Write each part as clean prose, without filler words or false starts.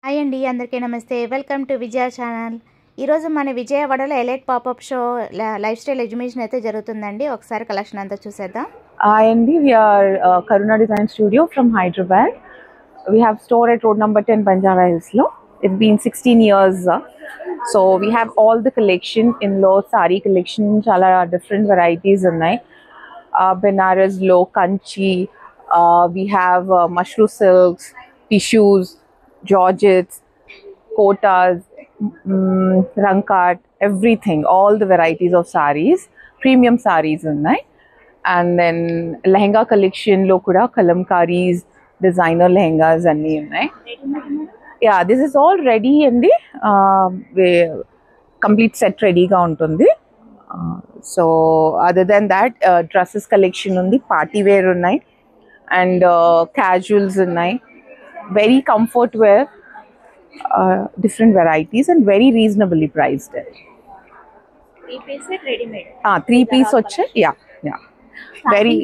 Hi అండి, అందరికీ నమస్తే. Welcome to Vijaya channel. ఈరోజు మన విజయవాడలో elite popup show life style education అయితే జరుగుతుందండి. ఒకసారి కలెక్షన్ అంతా చూసేద్దాం. Hi Andy, we are Karuna Design Studio from Hyderabad. We have store at road number 10 Banjara Hills lo. It's been 16 years. So we have all the collection in low sari collection, chala different varieties unnai. Benares lo, kanchi, we have mushroom silks, tissues, georgettes, kotas, rankat, everything, all the varieties of saris, premium saris unnai. And then lehenga collection lo kuda kalamkaris, designer lehengas anni unnai. Yeah, this is all ready andi, complete set ready ga untundi. So other than that, dresses collection undi, party wear unnai, and casuals unnai, very comfort wear, different varieties and very reasonably priced. 3-piece set ready made. 3-piece వచ్చే yeah very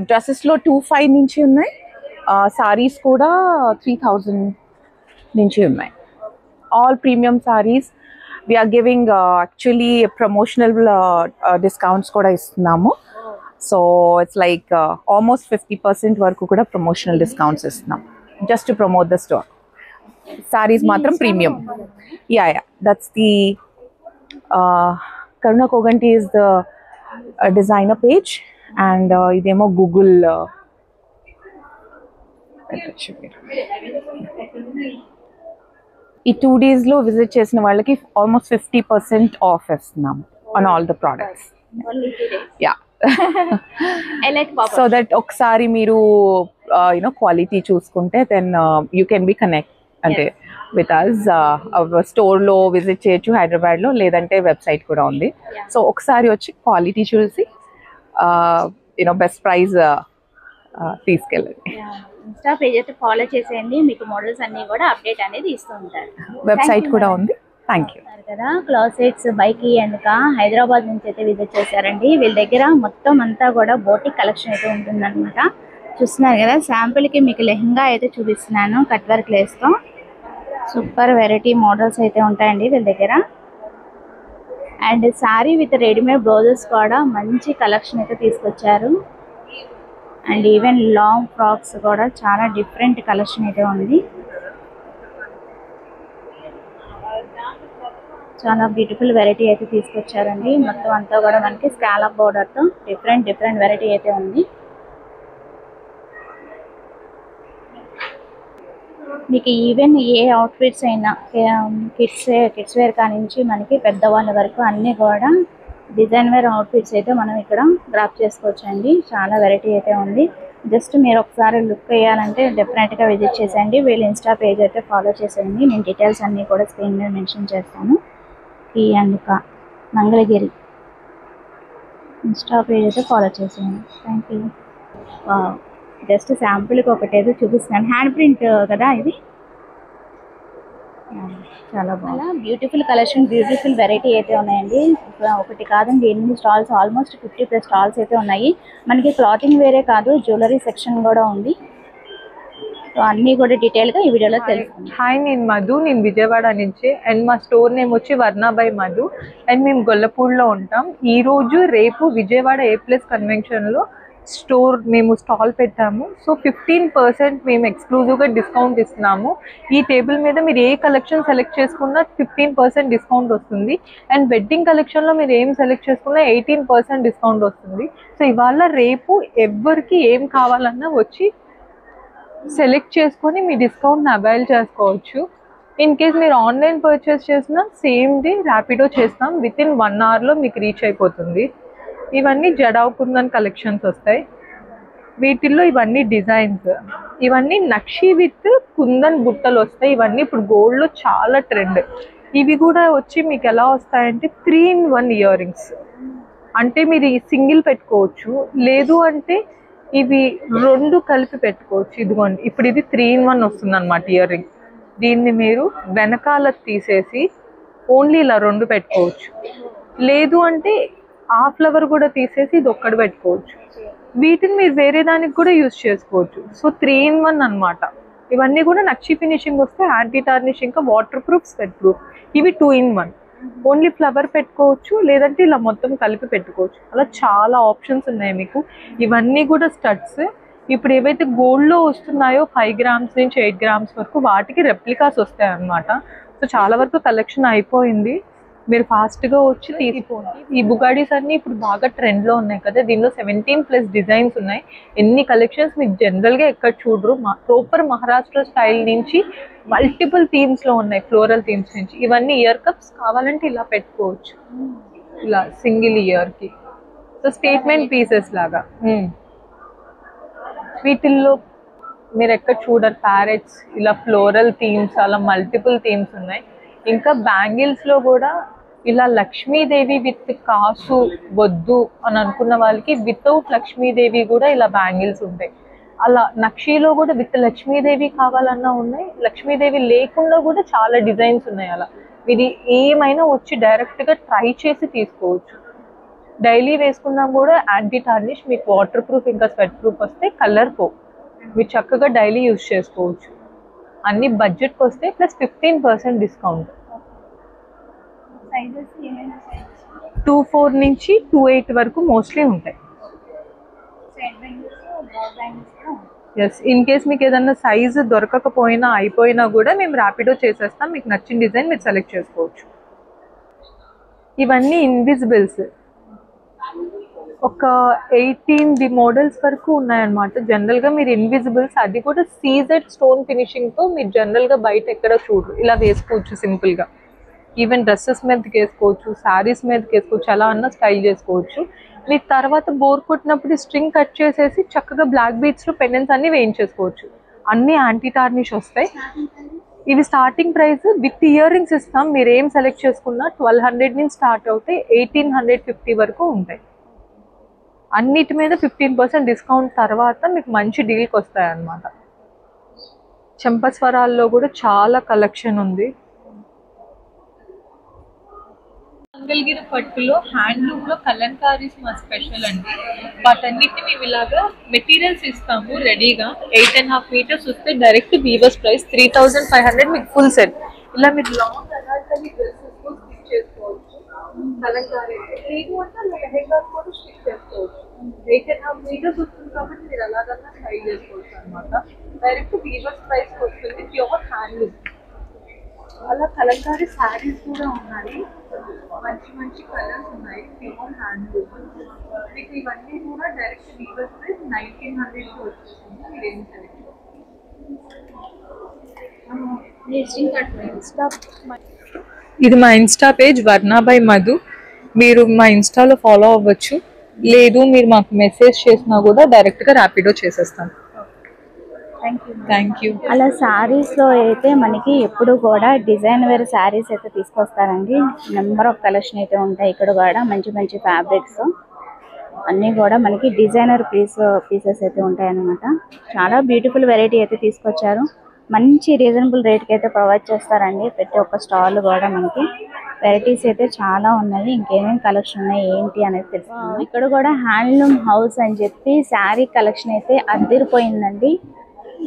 dresses లో 25 నుంచి ఉన్నాయి, సారీస్ కూడా 3000 నుంచి ఉన్నాయి. All premium saris. We're giving actually promotional discounts కూడా ఇస్తున్నాము. So it's like almost 50% వరకు కూడా ప్రమోషనల్ డిస్కౌంట్స్ ఇస్తున్నాం, just to promote the store. Saris మాత్రం premium. Ya that's the Karuna Koganti is the designer page, and idemo Google ఈ 2 days లో visit చేసిన వాళ్ళకి ఆల్మోస్ట్ 50% ఆఫ్ ఇస్తున్నాం on all the products. Yeah so that ఒకసారి మీరు quality చూసుకుంటే then you can be connect అంటే విత్ అస్. స్టోర్లో విజిట్ చేయొచ్చు హైదరాబాద్లో, లేదంటే వెబ్సైట్ కూడా ఉంది. సో ఒకసారి వచ్చి క్వాలిటీ చూసి బెస్ట్ ప్రైస్ తీసుకెళ్ళండి. ఇన్స్టా పేజ్ అయితే ఫాలో చేసేయండి, మీకు మోడల్స్ అన్ని కూడా అప్డేట్ అనేది ఇస్తూ ఉంటారు. వెబ్సైట్ కూడా ఉంది. Thank you. కదా క్లాసెట్స్ బైకి అండ్ హైదరాబాద్ నుంచి అయితే విజిట్ చేశారండి. వీళ్ళ దగ్గర మొత్తం అంతా కూడా బోటిక్ కలెక్షన్ అయితే ఉంటుందన్నమాట. చూస్తున్నారు కదా, శాంపుల్కి మీకు లెహంగా అయితే చూపిస్తున్నాను కట్ వర్క్ లేస్తో. సూపర్ వెరైటీ మోడల్స్ అయితే ఉంటాయండి వీళ్ళ దగ్గర. And sari with readymade blouses కూడా మంచి కలెక్షన్ అయితే తీసుకొచ్చారు. అండ్ ఈవెన్ లాంగ్ ఫ్రాక్స్ కూడా చాలా డిఫరెంట్ కలెక్షన్ అయితే ఉంది. చాలా బ్యూటిఫుల్ వెరైటీ అయితే తీసుకొచ్చారండి. మొత్తం అంతా కూడా మనకి స్కాలప్ బోర్డర్తో డిఫరెంట్ వెరైటీ అయితే ఉంది. మీకు ఈవెన్ ఏ అవుట్ఫిట్స్ అయినా కిడ్స్ వేర్ కానించి మనకి పెద్దవాళ్ళ వరకు అన్నీ కూడా డిజైన్ వేర్ అవుట్ఫిట్స్ అయితే మనం ఇక్కడ గ్రాప్ చేసుకోవచ్చండి. చాలా వెరైటీ అయితే ఉంది. జస్ట్ మీరు ఒకసారి లుక్ వేయాలంటే డెఫినెట్గా విజిట్ చేసేయండి. వీళ్ళ ఇన్స్టా పేజ్ అయితే ఫాలో చేసేయండి. నేను డీటెయిల్స్ అన్నీ కూడా స్క్రీన్ మీద మెన్షన్ చేస్తాను. ఈ అందుక మంగళగిరి ఇన్స్టా పేజ్ అయితే ఫాలో చేసేయండి. Thank you. జస్ట్ శాంపుల్కి ఒకటేదో చూపిస్తున్నాను. హ్యాండ్ ప్రింట్ కదా ఇది. చాలా బాగా బ్యూటిఫుల్ కలెక్షన్, బ్యూటిఫుల్ వెరైటీ అయితే ఉన్నాయండి. ఒకటి కాదండి, ఎన్ని స్టాల్స్, ఆల్మోస్ట్ 50+ స్టాల్స్ అయితే ఉన్నాయి. మనకి క్లాతింగ్ వేరే కాదు, జ్యువెలరీ సెక్షన్ కూడా ఉంది. సో అన్నీ కూడా డీటెయిల్గా ఈ వీడియోలో తెలుస్తుంది. హాయ్, నేను మధు, నేను విజయవాడ నుంచి. అండ్ మా స్టోర్ నేమ్ వచ్చి వర్ణ బై మధు. అండ్ మేము గొల్లపూడిలో ఉంటాం. ఈరోజు రేపు విజయవాడ A+ కన్వెన్షన్లో మేము స్టాల్ పెట్టాము. సో 15% మేము ఎక్స్క్లూజివ్గా డిస్కౌంట్ ఇస్తున్నాము. ఈ టేబుల్ మీద మీరు ఏ కలెక్షన్ సెలెక్ట్ చేసుకున్నా 15% డిస్కౌంట్ వస్తుంది. అండ్ వెడ్డింగ్ కలెక్షన్లో మీరు ఏం సెలెక్ట్ చేసుకున్నా 18% డిస్కౌంట్ వస్తుంది. సో ఇవాళ రేపు ఎవరికి ఏం కావాలన్నా వచ్చి సెలెక్ట్ చేసుకొని మీ డిస్కౌంట్ని అవైల్ చేసుకోవచ్చు. ఇన్ కేస్ మీరు ఆన్లైన్ పర్చేస్ చేసినా సేమ్ డే ర్యాపిడో చేస్తాం, వితిన్ 1 hourలో మీకు రీచ్ అయిపోతుంది. ఇవన్నీ జడావ్ కుందన్ కలెక్షన్స్ వస్తాయి. వీటిల్లో ఇవన్నీ డిజైన్స్, ఇవన్నీ నక్షి విత్ కుందన్ బుట్టలు వస్తాయి. ఇవన్నీ ఇప్పుడు గోల్డ్లో చాలా ట్రెండ్. ఇవి కూడా వచ్చి మీకు ఎలా వస్తాయంటే 3-in-1 ఇయర్ రింగ్స్. అంటే మీరు సింగిల్ పెట్టుకోవచ్చు, లేదు అంటే ఇవి 2 కలిపి పెట్టుకోవచ్చు. ఇదిగోండి, ఇప్పుడు ఇది 3-in-1 వస్తుంది అనమాట ఇయర్ రింగ్. దీన్ని మీరు వెనకాల తీసేసి ఓన్లీ ఇలా 2 పెట్టుకోవచ్చు, లేదు అంటే ఆ ఫ్లవర్ కూడా తీసేసి ఇది ఒక్కటి పెట్టుకోవచ్చు. వీటిని మీరు వేరే దానికి కూడా యూజ్ చేసుకోవచ్చు. సో 3-in-1 అన్నమాట. ఇవన్నీ కూడా నక్షి ఫినిషింగ్ వస్తే యాంటీ టార్నిష్ ఇంకా వాటర్ ప్రూఫ్ స్వెట్ ప్రూఫ్. ఇవి 2 in 1. ఓన్లీ ఫ్లవర్ పెట్టుకోవచ్చు, లేదంటే ఇలా మొత్తం కలిపి పెట్టుకోవచ్చు. అలా చాలా ఆప్షన్స్ ఉన్నాయి మీకు. ఇవన్నీ కూడా స్టడ్స్. ఇప్పుడు ఏవైతే గోల్డ్లో వస్తున్నాయో 5 grams నుంచి 8 grams వరకు వాటికి రెప్లికాస్ వస్తాయి అన్నమాట. సో చాలా వరకు కలెక్షన్ అయిపోయింది, మీరు ఫాస్ట్గా వచ్చి తీసుకోండి. ఈ బుగాడీస్ అన్నీ ఇప్పుడు బాగా ట్రెండ్లో ఉన్నాయి కదా, దీనిలో 17+ డిజైన్స్ ఉన్నాయి. ఎన్ని కలెక్షన్స్ మీకు జనరల్గా ఎక్కడ చూడరు. ప్రాపర్ మహారాష్ట్ర స్టైల్ నుంచి మల్టిపుల్ థీమ్స్లో ఉన్నాయి, ఫ్లోరల్ థీమ్స్ నుంచి. ఇవన్నీ ఇయర్ కప్స్ కావాలంటే ఇలా పెట్టుకోవచ్చు, ఇలా సింగిల్ ఇయర్కి. సో స్టేట్మెంట్ పీసెస్ లాగా. వీటిల్లో మీరు ఎక్కడ చూడరు ప్యారెట్స్, ఇలా ఫ్లోరల్ థీమ్స్, అలా మల్టిపుల్ థీమ్స్ ఉన్నాయి. ఇంకా బ్యాంగిల్స్లో కూడా ఇలా లక్ష్మీదేవి విత్ కాసు వద్దు అని అనుకున్న వాళ్ళకి వితౌట్ లక్ష్మీదేవి కూడా ఇలా బ్యాంగిల్స్ ఉంటాయి. అలా నక్షీలో కూడా విత్ లక్ష్మీదేవి కావాలన్నా ఉన్నాయి, లక్ష్మీదేవి లేకుండా కూడా చాలా డిజైన్స్ ఉన్నాయి. అలా ఇది ఏమైనా వచ్చి డైరెక్ట్గా ట్రై చేసి తీసుకోవచ్చు. డైలీ వేసుకున్నా కూడా యాంటీ టార్నిష్, మీకు వాటర్ ప్రూఫ్ ఇంకా స్వెట్ ప్రూఫ్ వస్తే కలర్ పో, మీరు చక్కగా డైలీ యూజ్ చేసుకోవచ్చు. అన్ని బడ్జెట్కి వస్తే ప్లస్ 15% డిస్కౌంట్. 24 నుంచి 28 వరకు మోస్ట్లీ ఉంటాయి. ఎస్, ఇన్ కేస్ మీకు ఏదన్నా సైజు దొరకకపోయినా అయిపోయినా కూడా మేము ర్యాపిడో చేసేస్తాం, మీకు నచ్చిన డిజైన్ మీరు సెలెక్ట్ చేసుకోవచ్చు. ఇవన్నీ ఇన్విజిబుల్స్, ఒక 18 మోడల్స్ వరకు ఉన్నాయన్నమాట. జనరల్గా మీరు ఇన్విజిబుల్స్, అది కూడా సీజెడ్ స్టోన్ ఫినిషింగ్తో మీరు జనరల్గా బయట ఎక్కడ చూడరు. ఇలా వేసుకోవచ్చు సింపుల్గా, ఈవెన్ డ్రెస్సెస్ మీదకి వేసుకోవచ్చు, శారీస్ మీదకి వేసుకోవచ్చు, అలా అన్న స్టైల్ చేసుకోవచ్చు. మీకు తర్వాత బోర్ కొట్టినప్పుడు స్ట్రింగ్ కట్ చేసేసి చక్కగా బ్లాక్ బీడ్స్లో పెండెంట్స్ అన్నీ వేయించేసుకోవచ్చు. అన్నీ యాంటీ టార్నిష్ వస్తాయి. ఇవి starting price with ear rings ఇస్తాం. మీరు ఏం సెలెక్ట్ చేసుకున్నా 1200 నుంచి స్టార్ట్ అవుతాయి, 1850 వరకు ఉంటాయి. అన్నిటి మీద 15% డిస్కౌంట్ తర్వాత మీకు మంచి డీల్కి వస్తాయి అన్నమాట. చెంపస్వరాల్లో కూడా చాలా కలెక్షన్ ఉంది. మంగళగిరి పట్టులో హ్యాండ్లూమ్లో కలంకారీస్ మా స్పెషల్ అండి. వాటన్నిటిని మేము ఇలాగా మెటీరియల్స్ ఇస్తాము రెడీగా. 8.5 meters వస్తే డైరెక్ట్ వీవర్స్ ప్రైస్ 3500 మీకు ఫుల్ సెట్. ఇలా మీరు లాంగ్ అనార్కలి డ్రెస్సెస్ స్టిచ్ చేసుకోవచ్చు. కలంకారీ లేదు అంటే లెహెంగాస్ కూడా స్టిచ్ చేసుకోవచ్చు. 8.5 meters వస్తుంది కాబట్టి మీరు అలాగన్నా ట్రై చేసుకోవచ్చు అనమాట. డైరెక్ట్ వీవర్స్ ప్రైస్ వస్తుంది, ప్యూర్ హ్యాండ్లూమ్. అలా కలంకారీ శారీస్ కూడా ఉన్నాయి, మంచి మంచి కలర్స్ ఉన్నాయి, ప్యూర్ హ్యాండ్లూమ్. మీకు ఇవన్నీ కూడా డైరెక్ట్ వీవర్స్ ప్రైస్ 1900 వచ్చేసింది. మీరు ఏం సెలెక్ట్ ఇది మా ఇన్స్టా పేజ్ వర్ణ బై మధు. మీరు మా ఇన్స్టాలో ఫాలో అవ్వచ్చు, లేదు మీరు మాకు మెసేజ్ చేసినా కూడా డైరెక్ట్గా ర్యాపిడో చేసేస్తాం. Thank you. అలా శారీస్లో అయితే మనకి ఎప్పుడు కూడా డిజైన్ వేర్ శారీస్ అయితే తీసుకొస్తారండి. నెంబర్ ఆఫ్ కలెక్షన్ అయితే ఉంటాయి. ఇక్కడ కూడా మంచి మంచి ఫ్యాబ్రిక్స్ అన్నీ కూడా మనకి డిజైనర్ పీసెస్ అయితే ఉంటాయి అన్నమాట. చాలా బ్యూటిఫుల్ వెరైటీ అయితే తీసుకొచ్చారు. మంచి రీజనబుల్ రేట్కి అయితే ప్రొవైడ్ చేస్తారండి. ప్రతి ఒక్క స్టాల్ కూడా మనకి వెరైటీస్ అయితే చాలా ఉన్నాయి. ఇంకేమేమి కలెక్షన్ ఉన్నాయి ఏంటి అనేది తెలుసు. ఇక్కడ కూడా హ్యాండ్లూమ్ హౌస్ అని చెప్పి శారీ కలెక్షన్ అయితే అద్దరిపోయిందండి.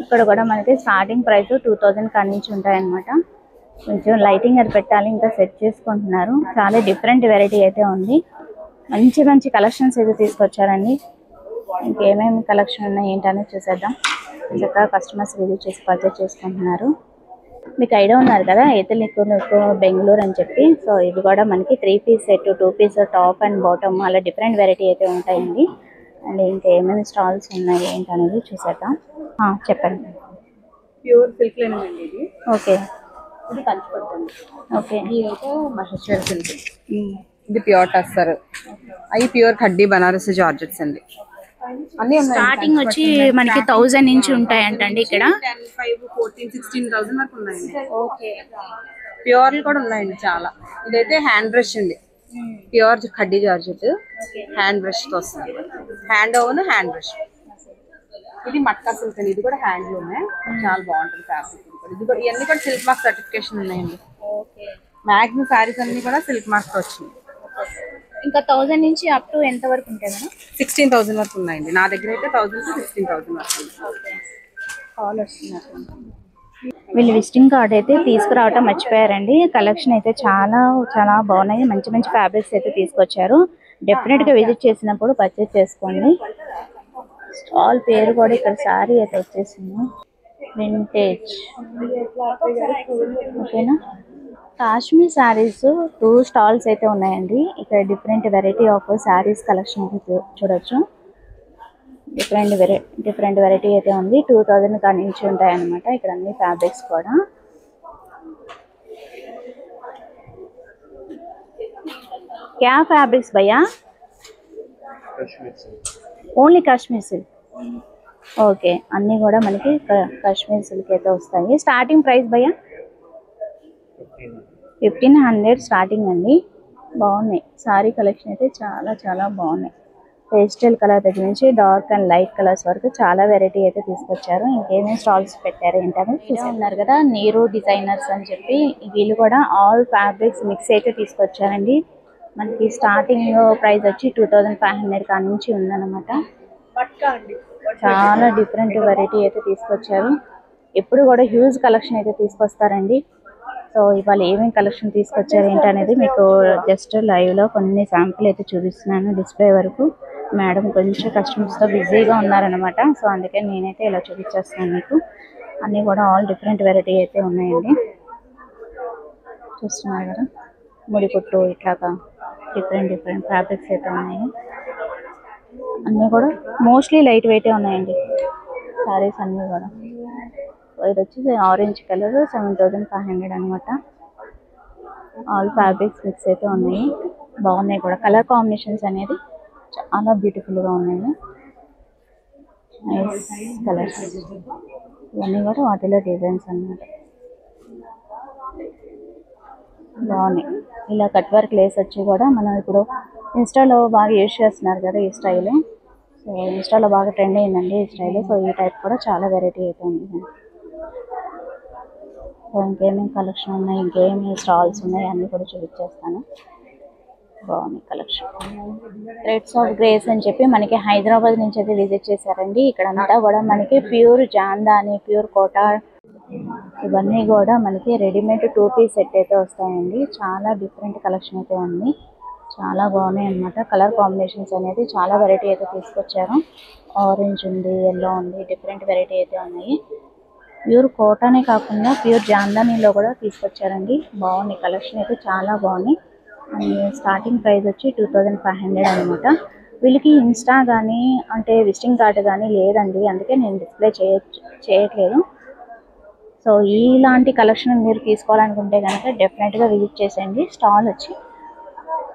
ఇక్కడ కూడా మనకి స్టార్టింగ్ ప్రైస్ 2000 కాడి నుంచి ఉంటాయన్నమాట. కొంచెం లైటింగ్ అది పెట్టాలి, ఇంకా సెట్ చేసుకుంటున్నారు. చాలా డిఫరెంట్ వెరైటీ అయితే ఉంది. మంచి మంచి కలెక్షన్స్ అయితే తీసుకొచ్చారండి. ఇంకేమేమి కలెక్షన్ ఉన్నాయి ఏంటనేది చూసేద్దాం. చక్కగా కస్టమర్స్ విజిట్ చేసి పర్చేస్ చేసుకుంటున్నారు. మీకు ఐడియా ఉన్నారు కదా ఎథనిక్ బెంగళూరు అని చెప్పి. సో ఇది కూడా మనకి 3 piece set, 2 piece top and bottom, అలా డిఫరెంట్ వెరైటీ అయితే ఉంటాయండి. అండ్ ఇంకా ఏమేమి స్టాల్స్ ఉన్నాయి ఏంటనేది చూసేద్దాం. చెప్పండి. ప్యూర్ సిల్క్ లైన్ అండి ఇది. ఓకే, ఇది కంచిపట్టు. ఓకే, ఇదైతే మహేశ్వర్ సిల్క్. ఇది ప్యూర్ టస్సర్. అవి ప్యూర్ ఖడ్డీ బనారసి జార్జెట్స్ అండి. అన్ని స్టార్టింగ్ వచ్చి మనకి 1000 నుంచి ఉంటాయంటండి. ఇక్కడ 10, 5, 14, 16,000 వరకు ఉన్నాయండి. ఓకే, ప్యూర్లు కూడా ఉన్నాయండి చాలా. ఇదైతే హ్యాండ్ బ్రష్ అండి, pure khaddi georgette hand brush తో వస్తుంది. Hand woven hand brush. ఇది మట్కా సిల్క్ అండి, ఇది కూడా హ్యాండ్లూమే, చాలా బాగుంటుంది ఫ్యాబ్రిక్. ఇది కూడా ఇవన్నీ కూడా సిల్క్ మార్క్ సర్టిఫికేషన్ ఉన్నాయండి. మ్యాక్సిమం శారీస్ అన్ని కూడా సిల్క్ మార్క్స్ వచ్చింది. ఇంకా 1000 నుంచి అప్ టు ఎంత వరకు ఉంటాయి మేడం? 16,000 వరకు ఉన్నాయండి. నా దగ్గర అయితే 1000 to 16,000 వరకు. కాల్ వస్తున్నారు. వీళ్ళు విజిటింగ్ కార్డ్ అయితే తీసుకురావటం మర్చిపోయారండి. కలెక్షన్ అయితే చాలా చాలా బాగున్నాయి. మంచి మంచి ఫ్యాబ్రిక్స్ అయితే తీసుకొచ్చారు. డెఫినెట్గా విజిట్ చేసినప్పుడు పర్చేస్ చేసుకోండి. స్టాల్ పేరు కూడా ఇక్కడ శారీ అయితే వచ్చేసింది, వింటేజ్. ఓకేనా, కాశ్మీర్ శారీస్ 2 స్టాల్స్ అయితే ఉన్నాయండి. ఇక్కడ different variety of saris collection అయితే చూడొచ్చు. డిఫరెంట్ వెరైటీ అయితే ఉంది. 2000 కాడి నుంచి ఉంటాయి అన్నమాట ఇక్కడ అన్ని ఫ్యాబ్రిక్స్ కూడా. क्या ఫ్యాబ్రిక్స్ భయ్యా? Only Kashmir silk. ఓకే, అన్నీ కూడా మనకి కాశ్మీర్ సిల్క్ అయితే వస్తాయి. స్టార్టింగ్ ప్రైస్ భయ్యా 1500 స్టార్టింగ్ అండి. బాగున్నాయి సారీ కలెక్షన్ అయితే చాలా చాలా బాగున్నాయి. పేస్టల్ కలర్ దగ్గర నుంచి డార్క్ అండ్ లైట్ కలర్స్ వరకు చాలా వెరైటీ అయితే తీసుకొచ్చారు. ఇంకేమేమి స్టాల్స్ పెట్టారు ఏంటని ఉన్నారు కదా, నీరు డిజైనర్స్ అని చెప్పి వీళ్ళు కూడా ఆల్ ఫ్యాబ్రిక్స్ మిక్స్ అయితే తీసుకొచ్చారండి. మనకి స్టార్టింగ్ ప్రైస్ వచ్చి 2500 కాడి నుంచి ఉందన్నమాట. చాలా డిఫరెంట్ వెరైటీ అయితే తీసుకొచ్చారు. ఎప్పుడు కూడా హ్యూజ్ కలెక్షన్ అయితే తీసుకొస్తారండి. సో ఇవాళ ఏమేమి కలెక్షన్ తీసుకొచ్చారు ఏంటనేది మీకు జస్ట్ లైవ్లో కొన్ని శాంపుల్ అయితే చూపిస్తున్నాను డిస్ప్లే వరకు. మేడం కొంచెం కస్టమర్స్తో బిజీగా ఉన్నారనమాట. సో అందుకని నేనైతే ఇలా చూపించేస్తున్నాను మీకు. అన్నీ కూడా ఆల్ డిఫరెంట్ వెరైటీ అయితే ఉన్నాయండి. చూస్తున్నారు కదా, ముడిపుట్టు ఇట్లాగా డిఫరెంట్ ఫ్యాబ్రిక్స్ అయితే ఉన్నాయి. అన్నీ కూడా మోస్ట్లీ లైట్ వెయిటే ఉన్నాయండి సారీస్ అన్నీ కూడా. ఇది వచ్చి ఆరెంజ్ కలర్ 7500 అనమాట. ఆల్ ఫ్యాబ్రిక్స్ మిక్స్ అయితే ఉన్నాయి. బాగున్నాయి కూడా, కలర్ కాంబినేషన్స్ అనేది చాలా బ్యూటిఫుల్గా ఉన్నాయి. నైస్ కలర్స్ ఇవన్నీ కూడా వాటిలో డిజైన్స్ అన్నమాట. బాగున్నాయి. ఇలా కట్ వర్క్ లేస్ వచ్చి కూడా మనం ఇప్పుడు ఇన్స్టాలో బాగా యూజ్ చేస్తున్నారు కదా ఈ స్టైల్. సో ఇన్స్టాలో బాగా ట్రెండ్ అయిందండి ఈ స్టైల్. సో ఈ టైప్ కూడా చాలా వెరైటీ అయితే ఉంది. సో ఇంకేమేమి కలెక్షన్ ఉన్నాయి, ఇంకేమేమి స్టాల్స్ ఉన్నాయి అన్నీ కూడా చూపించేస్తాను. బాగున్నాయి కలెక్షన్. థ్రెడ్స్ ఆఫ్ గ్రేస్ అని చెప్పి మనకి హైదరాబాద్ నుంచి అయితే విజిట్ చేశారండి. ఇక్కడ అంతా కూడా మనకి ప్యూర్ జాందాని, ప్యూర్ కోటా ఇవన్నీ కూడా మనకి రెడీమేడ్ 2 పీస్ సెట్ అయితే వస్తాయండి. చాలా డిఫరెంట్ కలెక్షన్ అయితే ఉంది. చాలా బాగున్నాయి అన్నమాట. కలర్ కాంబినేషన్స్ అనేది చాలా వెరైటీ అయితే తీసుకొచ్చారు. ఆరెంజ్ ఉంది, ఎల్లో ఉంది, డిఫరెంట్ వెరైటీ అయితే ఉన్నాయి. ప్యూర్ కోటానే కాకుండా ప్యూర్ జాందానీలో కూడా తీసుకొచ్చారండి. బాగున్నాయి కలెక్షన్ అయితే చాలా బాగున్నాయి. అండ్ స్టార్టింగ్ ప్రైస్ వచ్చి 2500 అనమాట. వీళ్ళకి ఇన్స్టా కానీ అంటే విజిటింగ్ కార్డు కానీ లేదండి, అందుకే నేను డిస్ప్లే చేయట్లేదు. సో ఇలాంటి కలెక్షన్ మీరు తీసుకోవాలనుకుంటే కనుక డెఫినెట్గా విజిట్ చేసేయండి. స్టాల్ వచ్చి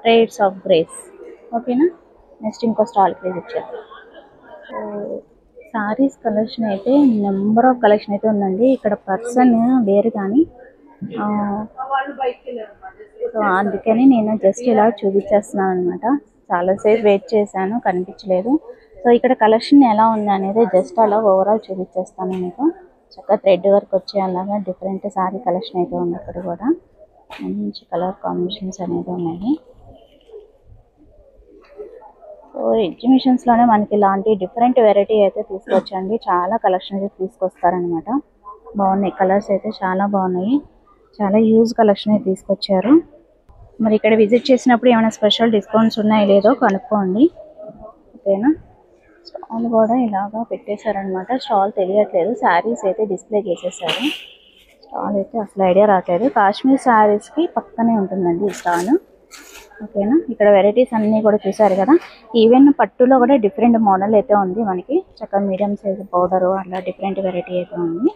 థ్రెడ్స్ ఆఫ్ గ్రేస్. ఓకేనా, నెక్స్ట్ ఇంకో స్టాల్కి విజిట్ చేద్దాం. సో సారీస్ కలెక్షన్ అయితే నెంబర్ ఆఫ్ కలెక్షన్ అయితే ఉందండి. ఇక్కడ పర్సన్ వేరు కానీ సో అందుకని నేను జస్ట్ ఇలా చూపించేస్తున్నాను అనమాట. చాలాసేపు వెయిట్ చేశాను, కనిపించలేదు. సో ఇక్కడ కలెక్షన్ ఎలా ఉంది అనేది జస్ట్ అలా ఓవరాల్ చూపించేస్తాను మీకు. చక్కగా థ్రెడ్ వర్క్ వచ్చే అలాగా డిఫరెంట్ సారీ కలెక్షన్ అయితే ఉంది. ఇక్కడ కూడా మంచి కలర్ కాంబినేషన్స్ అనేది ఉన్నాయి. సో ఎగ్జిబిషన్స్లోనే మనకి ఇలాంటి డిఫరెంట్ వెరైటీ అయితే తీసుకొచ్చండి. చాలా కలెక్షన్ అయితే తీసుకొస్తారనమాట. బాగున్నాయి కలర్స్ అయితే చాలా బాగున్నాయి. చాలా యూజ్ కలెక్షన్ అయితే తీసుకొచ్చారు. మరి ఇక్కడ విజిట్ చేసినప్పుడు ఏమైనా స్పెషల్ డిస్కౌంట్స్ ఉన్నాయో లేదో కనుక్కోండి. ఓకేనా, స్టాల్ కూడా ఇలాగా పెట్టేశారనమాట. స్టాల్ తెలియట్లేదు, శారీస్ అయితే డిస్ప్లే చేసేసారు. స్టాల్ అయితే అసలు ఐడియా రావట్లేదు. కాశ్మీర్ శారీస్కి పక్కనే ఉంటుందండి ఈ స్టాల్. ఓకేనా, ఇక్కడ వెరైటీస్ అన్నీ కూడా చూసారు కదా. ఈవెన్ పట్టులో కూడా డిఫరెంట్ మోడల్ అయితే ఉంది మనకి. చక్కగా మీడియం సైజ్ పౌడరు అలా డిఫరెంట్ వెరైటీ అయితే ఉంది.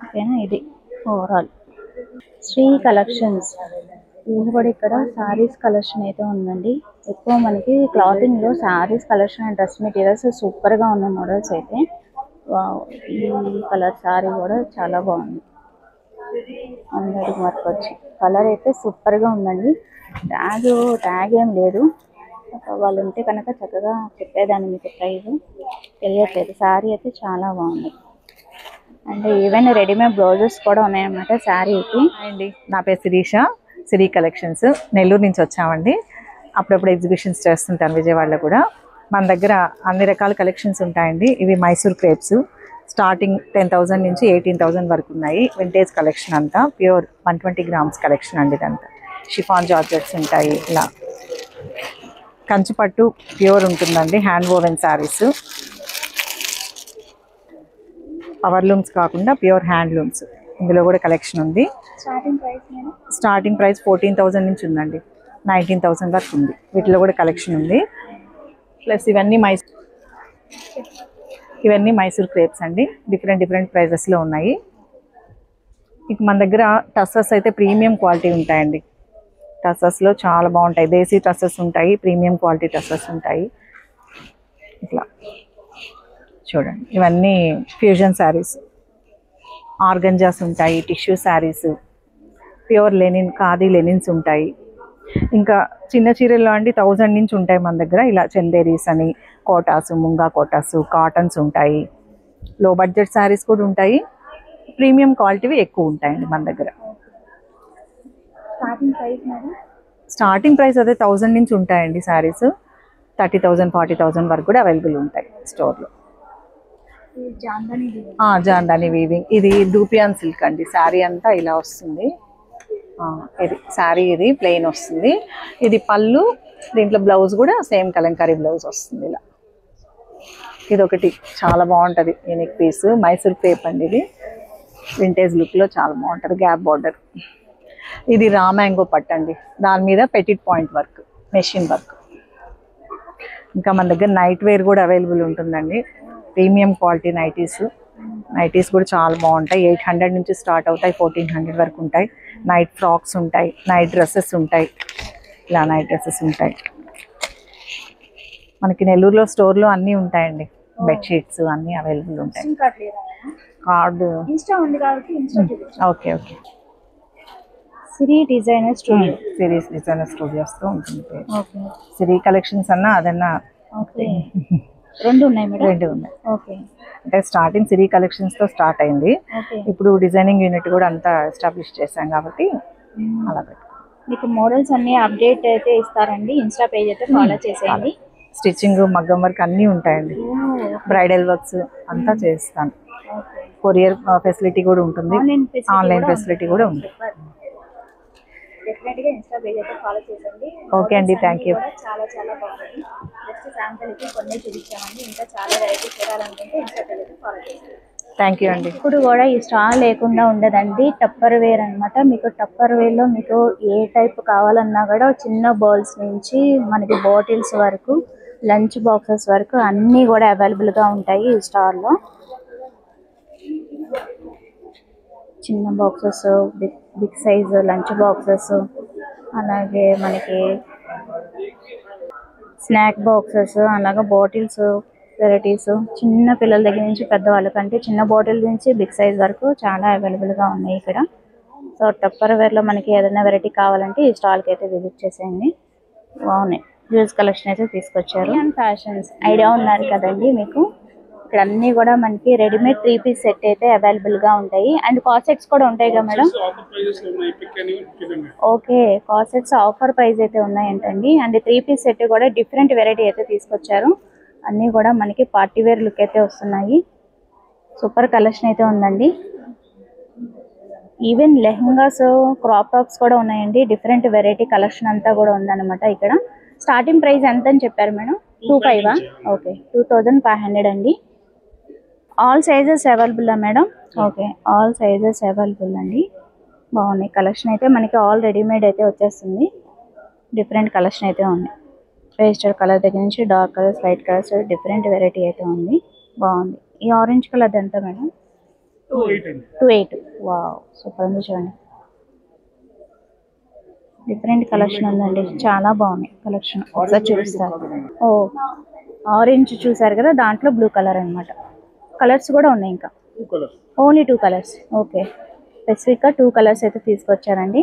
ఓకేనా, ఇది ఓవరాల్ శ్రీ కలెక్షన్స్. ఇది కూడా ఇక్కడ శారీస్ కలెక్షన్ అయితే ఉందండి. ఎక్కువ మనకి క్లాతింగ్లో saris collection and dress materials సూపర్గా ఉన్నాయి మోడల్స్ అయితే. ఈ కలర్ శారీ కూడా చాలా బాగుంది. అందరికి వర్క్ వచ్చి కలర్ అయితే సూపర్గా ఉందండి. ట్యాగ్ ఏం లేదు. వాళ్ళు ఉంటే కనుక చక్కగా చెప్పేదాన్ని మీకు. ప్రైస్ తెలియట్లేదు. శారీ అయితే చాలా బాగుంది. అంటే ఈవెన్ రెడీమేడ్ బ్లౌజెస్ కూడా ఉన్నాయన్నమాట శారీకి. అండి, నా పేరు శిరీష, సిరీ కలెక్షన్స్, నెల్లూరు నుంచి వచ్చామండి. అప్పుడప్పుడు ఎగ్జిబిషన్స్ చేస్తుంటాను విజయవాడలో కూడా. మన దగ్గర అన్ని రకాల కలెక్షన్స్ ఉంటాయండి. ఇవి మైసూర్ క్రేప్స్ స్టార్టింగ్ 10,000 నుంచి 18,000 వరకు ఉన్నాయి. వింటేజ్ కలెక్షన్ అంతా ప్యూర్ 120 గ్రామ్స్ కలెక్షన్ అండి. ఇదంతా షిఫాన్ జార్జెట్స్ ఉంటాయి. ఇలా కంచిపట్టు ప్యూర్ ఉంటుందండి. Hand woven saris, power looms కాకుండా ప్యూర్ హ్యాండ్లూమ్స్. ఇందులో కూడా కలెక్షన్ ఉంది. స్టార్టింగ్ ప్రైస్ 14,000 నుంచి ఉందండి. 19,000 వరకు ఉంది. వీటిలో కూడా కలెక్షన్ ఉంది. ప్లస్ ఇవన్నీ మైసూర్ క్రేప్స్ అండి. డిఫరెంట్ ప్రైజెస్లో ఉన్నాయి. ఇక మన దగ్గర టస్సర్స్ అయితే ప్రీమియం క్వాలిటీ ఉంటాయండి. టస్సర్స్లో చాలా బాగుంటాయి. దేశీ టస్సర్స్ ఉంటాయి, ప్రీమియం క్వాలిటీ టస్సర్స్ ఉంటాయి. ఇట్లా చూడండి, ఇవన్నీ ఫ్యూజన్ శారీస్, ఆర్గంజాస్ ఉంటాయి, tissue saris, pure linen, khadi linens ఉంటాయి. ఇంకా చిన్న చీరల్లో అండి 1000 నుంచి ఉంటాయి మన దగ్గర. ఇలా చందేరీస్ అని, కోటాసు, ముంగా కోటాసు, కాటన్స్ ఉంటాయి. లో బడ్జెట్ శారీస్ కూడా ఉంటాయి. ప్రీమియం క్వాలిటీవి ఎక్కువ ఉంటాయండి మన దగ్గర. స్టార్టింగ్ ప్రైస్ అదే 1000 నుంచి ఉంటాయండి శారీస్. 30,000 40,000 వరకు కూడా అవైలబుల్ ఉంటాయి స్టోర్లో. జాందాని వీవింగ్. ఇది దూపియాన్ సిల్క్ అండి. శారీ అంతా ఇలా వస్తుంది. ఇది శారీ, ఇది ప్లెయిన్ వస్తుంది. ఇది పళ్ళు, దీంట్లో బ్లౌజ్ కూడా సేమ్ కలంకారీ బ్లౌజ్ వస్తుంది. ఇలా ఇది ఒకటి చాలా బాగుంటుంది యూనిక్ పీస్. మైసూర్ క్రేప్ అండి. ఇది వింటేజ్ లుక్లో చాలా బాగుంటుంది. Gap border. ఇది రా మ్యాంగో పట్టు అండి. దాని మీద Pettit point work, machine work. ఇంకా మన దగ్గర నైట్ వేర్ కూడా అవైలబుల్ ఉంటుందండి. ప్రీమియం క్వాలిటీ నైటీస్ కూడా చాలా బాగుంటాయి. 800 నుంచి స్టార్ట్ అవుతాయి, 1400 వరకు ఉంటాయి. నైట్ ఫ్రాక్స్ ఉంటాయి, నైట్ డ్రెస్సెస్ ఉంటాయి. ఇలా నైట్ డ్రెస్సెస్ ఉంటాయి. మనకి నెల్లూరులో స్టోర్లో అన్నీ ఉంటాయండి. బెడ్షీట్స్ అన్నీ అవైలబుల్ ఉంటాయి. Card okay. Siri designer studio, సిరీస్ డిజైనర్ స్టూడియోస్తో ఉంటుంది. సిరి కలెక్షన్స్ అన్నా అదన్నా రెండు ఉన్నాయి మేడం. రెండు ఉన్నాయి. అంటే స్టార్టింగ్ సిరి కలెక్షన్స్తో స్టార్ట్ అయింది. ఇప్పుడు డిజైనింగ్ యూనిట్ కూడా అంతా ఎస్టాబ్లిష్ చేశాం కాబట్టి అలా మీకు మోడల్స్ అన్ని అప్డేట్ అయితే ఇస్తారండి. ఇన్స్టా పేజ్ అయితే ఫాలో చేసేయండి. స్టిచ్చింగ్, మగ్గం వర్క్ అన్నీ ఉంటాయండి. బ్రైడల్ వర్క్స్ అంతా చేస్తాను. కొరియర్ ఫెసిలిటీ కూడా ఉంటుంది. ఆన్లైన్ ఫెసిలిటీ కూడా ఉంది. డెఫినెట్గా ఇన్స్టా పేజ్ అయితే ఫాలో చేయండి. ఓకే అండి, థ్యాంక్ యూ. చాలా బాగుంది. జస్ట్ శాంపుల్కి కొన్ని చూపించామండి. ఇంకా చాలా వెరైటీ చూడాలనుకుంటే ఇన్స్టా పేజ్ అయితే ఫాలో చేయండి. థ్యాంక్ యూ అండి. ఇప్పుడు కూడా ఈ స్టాల్ లేకుండా ఉండదండి. టప్పర్ వేర్ అనమాట. మీకు టప్పర్ వేర్లో మీకు ఏ టైప్ కావాలన్నా కూడా చిన్న బౌల్స్ నుంచి మనకి బాటిల్స్ వరకు, లంచ్ బాక్సెస్ వరకు అన్నీ కూడా అవైలబుల్గా ఉంటాయి ఈ స్టాల్లో. చిన్న boxes, big size lunch boxes, అలాగే మనకి స్నాక్ బాక్సెస్, అలాగే బాటిల్స్ వెరైటీస్, చిన్న పిల్లల దగ్గర నుంచి పెద్దవాళ్ళ కంటే చిన్న బాటిల్ నుంచి బిగ్ సైజ్ వరకు చాలా అవైలబుల్గా ఉన్నాయి ఇక్కడ. సో టప్పర్ వేర్లో మనకి ఏదైనా వెరైటీ కావాలంటే ఈ స్టాల్కి అయితే విజిట్ చేసేయండి. బాగున్నాయి. జ్యూస్ కలెక్షన్ అయితే తీసుకొచ్చారు. అండ్ ఫ్యాషన్స్ ఐడియా ఉన్నారు కదండి మీకు. ఇక్కడ అన్నీ కూడా మనకి రెడీమేడ్ 3 పీస్ సెట్ అయితే అవైలబుల్గా ఉంటాయి. అండ్ కాసెట్స్ కూడా ఉంటాయి కదా మేడం? ఓకే, కాసెట్స్ ఆఫర్ ప్రైస్ అయితే ఉన్నాయంటండి. అండ్ 3 పీస్ సెట్ కూడా డిఫరెంట్ వెరైటీ అయితే తీసుకొచ్చారు. అన్నీ కూడా మనకి పార్టీ వేర్ లుక్ అయితే వస్తున్నాయి. సూపర్ కలెక్షన్ అయితే ఉందండి. ఈవెన్ లెహంగాస్, క్రాప్ టాప్స్ కూడా ఉన్నాయండి. డిఫరెంట్ వెరైటీ కలెక్షన్ అంతా కూడా ఉందన్నమాట ఇక్కడ. స్టార్టింగ్ ప్రైస్ ఎంత అని చెప్పారు మేడం? 2500. ఓకే, 2500 అండి. All sizes available madam? Okay, all sizes available అండి. బాగున్నాయి కలెక్షన్ అయితే. మనకి ఆల్ రెడీమేడ్ అయితే వచ్చేస్తుంది. డిఫరెంట్ కలెక్షన్ అయితే ఉంది. పేస్టల్ కలర్ దగ్గర నుంచి dark colours, light colours, different variety అయితే ఉంది. బాగుంది. ఈ ఆరెంజ్ కలర్ ఎంత మేడం? 2800. వావ్, సూపర్ ఉంది చూడండి. డిఫరెంట్ కలెక్షన్ ఉందండి. చాలా బాగున్నాయి కలెక్షన్. ఒకసారి చూపిస్తారు. ఓ, ఆరెంజ్ చూసారు కదా, దాంట్లో బ్లూ కలర్ అనమాట. కలర్స్ కూడా ఉన్నాయి. ఇంకా ఓన్లీ 2 కలర్స్. ఓకే, స్పెసిఫిక్గా 2 కలర్స్ అయితే తీసుకొచ్చారండి.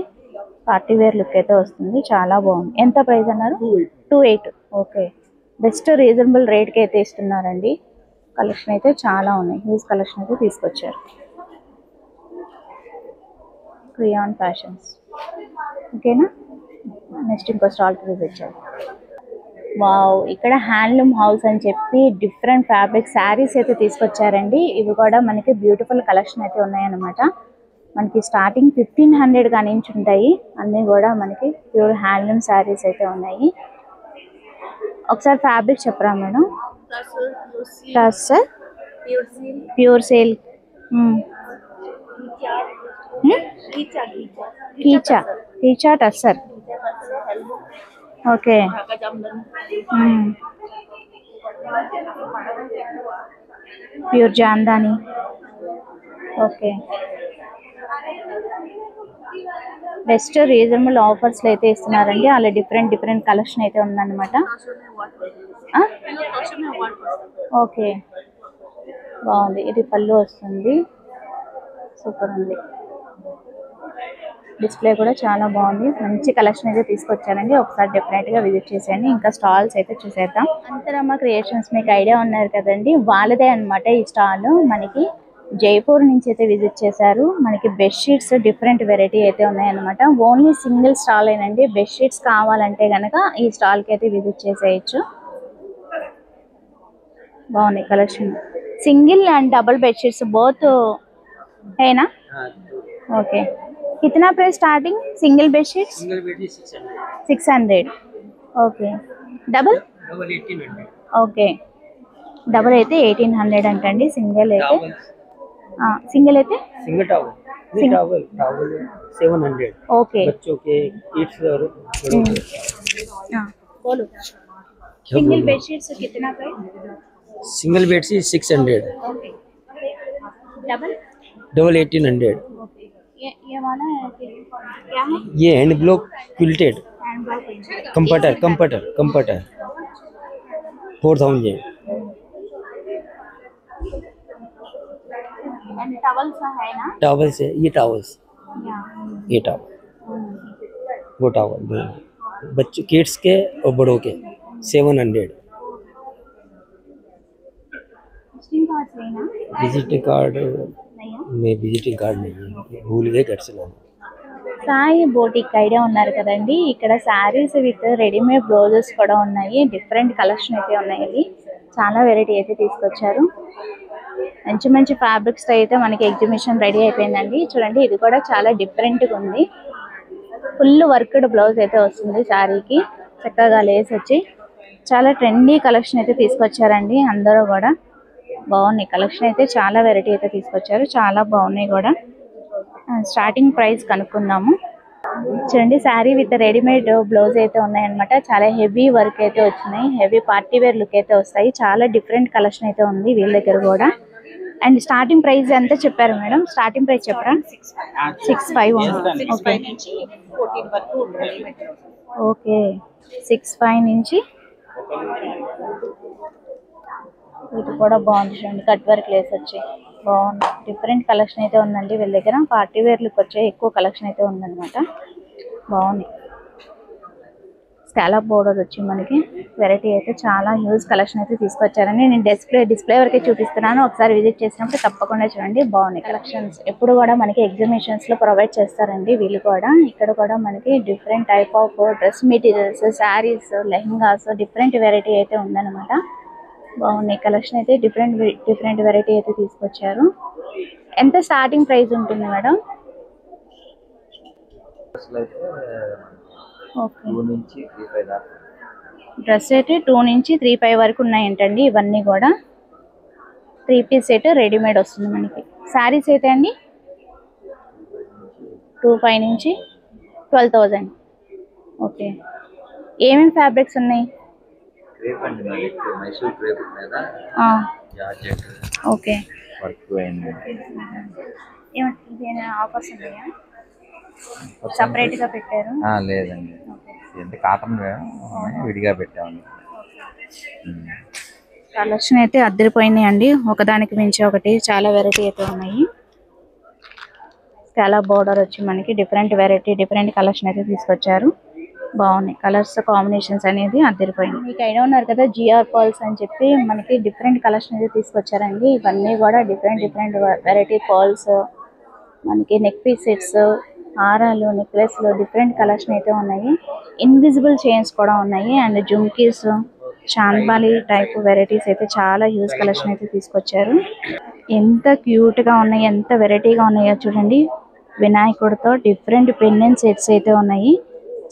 పార్టీ వేర్ లుక్ అయితే వస్తుంది. చాలా బాగుంది. ఎంత ప్రైస్ అన్నారు? 2800. ఓకే, బెస్ట్ రీజనబుల్ రేట్కి అయితే ఇస్తున్నారండి. కలెక్షన్ అయితే చాలా ఉన్నాయి. హ్యూజ్ కలెక్షన్ అయితే తీసుకొచ్చారు. క్రియాన్ ఫ్యాషన్స్. ఓకేనా? నెక్స్ట్ ఇంకో స్టాల్కి విజిట్ చేయాలి. వావ్, ఇక్కడ హ్యాండ్లూమ్ హౌస్ అని చెప్పి డిఫరెంట్ ఫ్యాబ్రిక్ శారీస్ అయితే తీసుకొచ్చారండి. ఇవి కూడా మనకి బ్యూటిఫుల్ కలెక్షన్ అయితే ఉన్నాయన్నమాట. మనకి స్టార్టింగ్ 1500 కాడి నుంచి ఉంటాయి. అన్నీ కూడా మనకి ప్యూర్ హ్యాండ్లూమ్ శారీస్ అయితే ఉన్నాయి. ఒకసారి ఫ్యాబ్రిక్ చెప్పరా మేడం? టస్సర్, ప్యూర్ సిల్క్, కీచా, కీచా tussar. Okay. Pure Jamdani. Okay. Best reasonable ఆఫర్స్లో అయితే ఇస్తున్నారండి. అలా డిఫరెంట్ కలెక్షన్ అయితే ఉందన్నమాట. ఓకే, బాగుంది. ఇది పళ్ళు వస్తుంది, సూపర్ ఉంది. డిస్ప్లే కూడా చాలా బాగుంది. మంచి కలెక్షన్ అయితే తీసుకొచ్చారండి. ఒకసారి డెఫినెట్గా విజిట్ చేసేయండి. ఇంకా స్టాల్స్ అయితే చూసేద్దాం. అంతరమ్మ క్రియేషన్స్ మీకు ఐడియా ఉన్నారు కదండి, వాళ్ళదే అనమాట ఈ స్టాల్. మనకి జైపూర్ నుంచి అయితే విజిట్ చేశారు. మనకి బెడ్షీట్స్ డిఫరెంట్ వెరైటీ అయితే ఉన్నాయన్నమాట. ఓన్లీ సింగిల్ స్టాల్ ఏనండి. బెడ్షీట్స్ కావాలంటే కనుక ఈ స్టాల్కి అయితే విజిట్ చేసేయచ్చు. బాగుంది collection. Single and double bedsheets both है ना? ओके. कितना price starting single bedsheet? Single bedsheet 600. Okay. Double 1800. Okay. Double అయితే 1800 అంటండి. సింగిల్ అయితే సింగిల్ అయితే सिंगल टॉवल 700. ओके. बच्चों के किड्स और बड़ों के. बोलो सिंगल बेडशीट्स कितना price? Single bedsheet 600. Okay. Double 1800. Okay. ये वाला क्या है? ये hand block quilted hand block comforter 4000. And towel सा है ना? टॉवल से ये टॉवल्स, ये टॉवल, वो टॉवल दो बच्चों किड्स के और बड़ों के 700. विजिटिंग कार्ड लेना विजिटिंग कार्ड नहीं है? में विजिटिंग कार्ड नहीं है, भूल गए घर से लाना. సాయి బోటిక్ ఐడియా ఉన్నారు కదండి. ఇక్కడ శారీస్ విత్ రెడీమేడ్ బ్లౌజెస్ కూడా ఉన్నాయి. డిఫరెంట్ కలెక్షన్ అయితే ఉన్నాయి. చాలా వెరైటీ అయితే తీసుకొచ్చారు. మంచి ఫ్యాబ్రిక్స్ అయితే మనకి ఎగ్జిబిషన్ రెడీ అయిపోయిందండి. చూడండి, ఇది కూడా చాలా డిఫరెంట్గా ఉంది. ఫుల్ వర్క్డ్ బ్లౌజ్ అయితే వస్తుంది శారీకి. చక్కగా లేస్ వచ్చి చాలా ట్రెండీ కలెక్షన్ అయితే తీసుకొచ్చారండి. అందరూ కూడా బాగున్నాయి. కలెక్షన్ అయితే చాలా వెరైటీ అయితే తీసుకొచ్చారు. చాలా బాగున్నాయి కూడా. స్టార్టింగ్ ప్రైస్ కనుక్కుందాము. చూడండి, శారీ విత్ రెడీమేడ్ బ్లౌజ్ అయితే ఉన్నాయన్నమాట. చాలా హెవీ వర్క్ అయితే వచ్చినాయి. హెవీ పార్టీ వేర్ లుక్ అయితే వస్తాయి. చాలా డిఫరెంట్ కలెక్షన్ అయితే ఉంది వీళ్ళ దగ్గర కూడా. అండ్ స్టార్టింగ్ ప్రైస్ ఎంత చెప్పారు మేడం? స్టార్టింగ్ ప్రైస్ చెప్పరా? 65. ఓకే. 65 నుంచి ఇది కూడా బాగుంది. చూడండి, కట్ వర్క్ లేస్ వచ్చి బాగుంది. డిఫరెంట్ కలెక్షన్ అయితే ఉందండి వీళ్ళ దగ్గర. పార్టీ వేర్ లుక్ వచ్చే ఎక్కువ కలెక్షన్ అయితే ఉందన్నమాట. బాగుంది. స్కాలప్ బోర్డర్ వచ్చి మనకి వెరైటీ అయితే చాలా హ్యూజ్ కలెక్షన్ అయితే తీసుకొచ్చారండి. నేను డిస్ప్లే వరకే చూపిస్తున్నాను. ఒకసారి విజిట్ చేసినప్పుడు తప్పకుండా చూడండి. బాగున్నాయి కలెక్షన్స్. ఎప్పుడు కూడా మనకి ఎగ్జిబిషన్స్ లో ప్రొవైడ్ చేస్తారండి వీళ్ళు కూడా. ఇక్కడ కూడా మనకి different type of dress materials, saris, lehengas different variety అయితే ఉందన్నమాట. బాగున్నాయి కలెక్షన్ అయితే. డిఫరెంట్ వెరైటీ అయితే తీసుకొచ్చారు. ఎంత స్టార్టింగ్ ప్రైస్ ఉంటుంది మేడం? ఓకే. డ్రెస్ అయితే 2 నుంచి 3,500 వరకు ఉన్నాయంటండి. ఇవన్నీ కూడా 3 పీస్ సెట్ రెడీమేడ్ వస్తుంది మనకి. శారీస్ అయితే అండి 2,500 నుంచి 12,000. ఓకే. ఏమేమి ఫ్యాబ్రిక్స్ ఉన్నాయి? ఓకే. ఏమైనా ఆఫర్స్ ఉన్నాయా? సపరేట్ గా పెట్టారు? లేదండి, ఎంత కాటన్ విడిగా పెట్టాము. కలెక్షన్ అయితే అద్దరిపోయినాయి అండి. ఒకదానికి మించి ఒకటి చాలా వెరైటీ అయితే ఉన్నాయి. చాలా బోర్డర్ వచ్చి మనకి డిఫరెంట్ వెరైటీ డిఫరెంట్ కలెక్షన్ అయితే తీసుకొచ్చారు. బాగున్నాయి కలర్స్ కాంబినేషన్స్ అనేది అద్దరిపోయింది. మీకు ఐడియా ఉన్నారు కదా జిఆర్ పర్ల్స్ అని చెప్పి మనకి డిఫరెంట్ కలెక్షన్ అయితే తీసుకొచ్చారండి. ఇవన్నీ కూడా డిఫరెంట్ వెరైటీ పర్ల్స్, మనకి నెక్ పీస్ సెట్స్, హారాలు, నెక్లెస్లు డిఫరెంట్ కలెక్షన్ అయితే ఉన్నాయి. ఇన్విజిబుల్ చైన్స్ కూడా ఉన్నాయి. And jhumkis, chandbali type varieties అయితే చాలా యూజ్ కలెక్షన్ అయితే తీసుకొచ్చారు. ఎంత క్యూట్ గా ఉన్నాయి, ఎంత వెరైటీగా ఉన్నాయో చూడండి. వినాయకుడితో డిఫరెంట్ పెండెంట్ సెట్స్ అయితే ఉన్నాయి.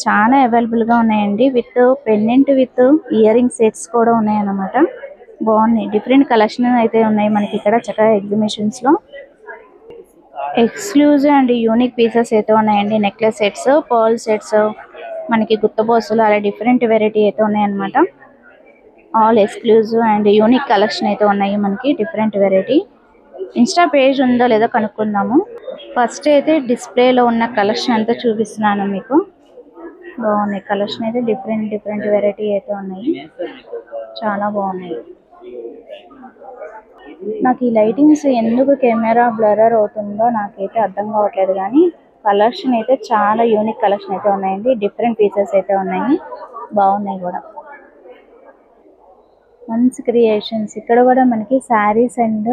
చాలా అవైలబుల్ గా ఉన్నాయండి. With pendant with ear ring sets కూడా ఉన్నాయి అన్నమాట. బాగున్నాయి. డిఫరెంట్ కలెక్షన్ అయితే ఉన్నాయి మనకి ఇక్కడ చక్కగా ఎగ్జిబిషన్స్ లో. ఎక్స్క్లూజివ్ అండ్ యూనిక్ పీసెస్ అయితే ఉన్నాయండి. నెక్లెస్ సెట్స్, పర్ల్ సెట్స్, మనకి గుత్తబోసులు, అలా డిఫరెంట్ వెరైటీ అయితే ఉన్నాయన్నమాట. All exclusive and unique collection అయితే ఉన్నాయి మనకి. Different variety. ఇన్స్టా పేజ్ ఉందో లేదో కనుక్కుందాము. ఫస్ట్ అయితే డిస్ప్లేలో ఉన్న కలెక్షన్ అంతా చూపిస్తున్నాను మీకు. బాగున్నాయి కలెక్షన్ అయితే. డిఫరెంట్ వెరైటీ అయితే ఉన్నాయి. చాలా బాగున్నాయి. నాకు ఈ లైటింగ్స్ ఎందుకు కెమెరా బ్లరర్ అవుతుందో నాకైతే అర్థం కావట్లేదు, కానీ కలెక్షన్ అయితే చాలా యూనిక్ కలెక్షన్ అయితే ఉన్నాయండి. డిఫరెంట్ పీసెస్ అయితే ఉన్నాయి. బాగున్నాయి కూడా. మన్స్ క్రియేషన్స్, ఇక్కడ కూడా మనకి శారీస్ అండ్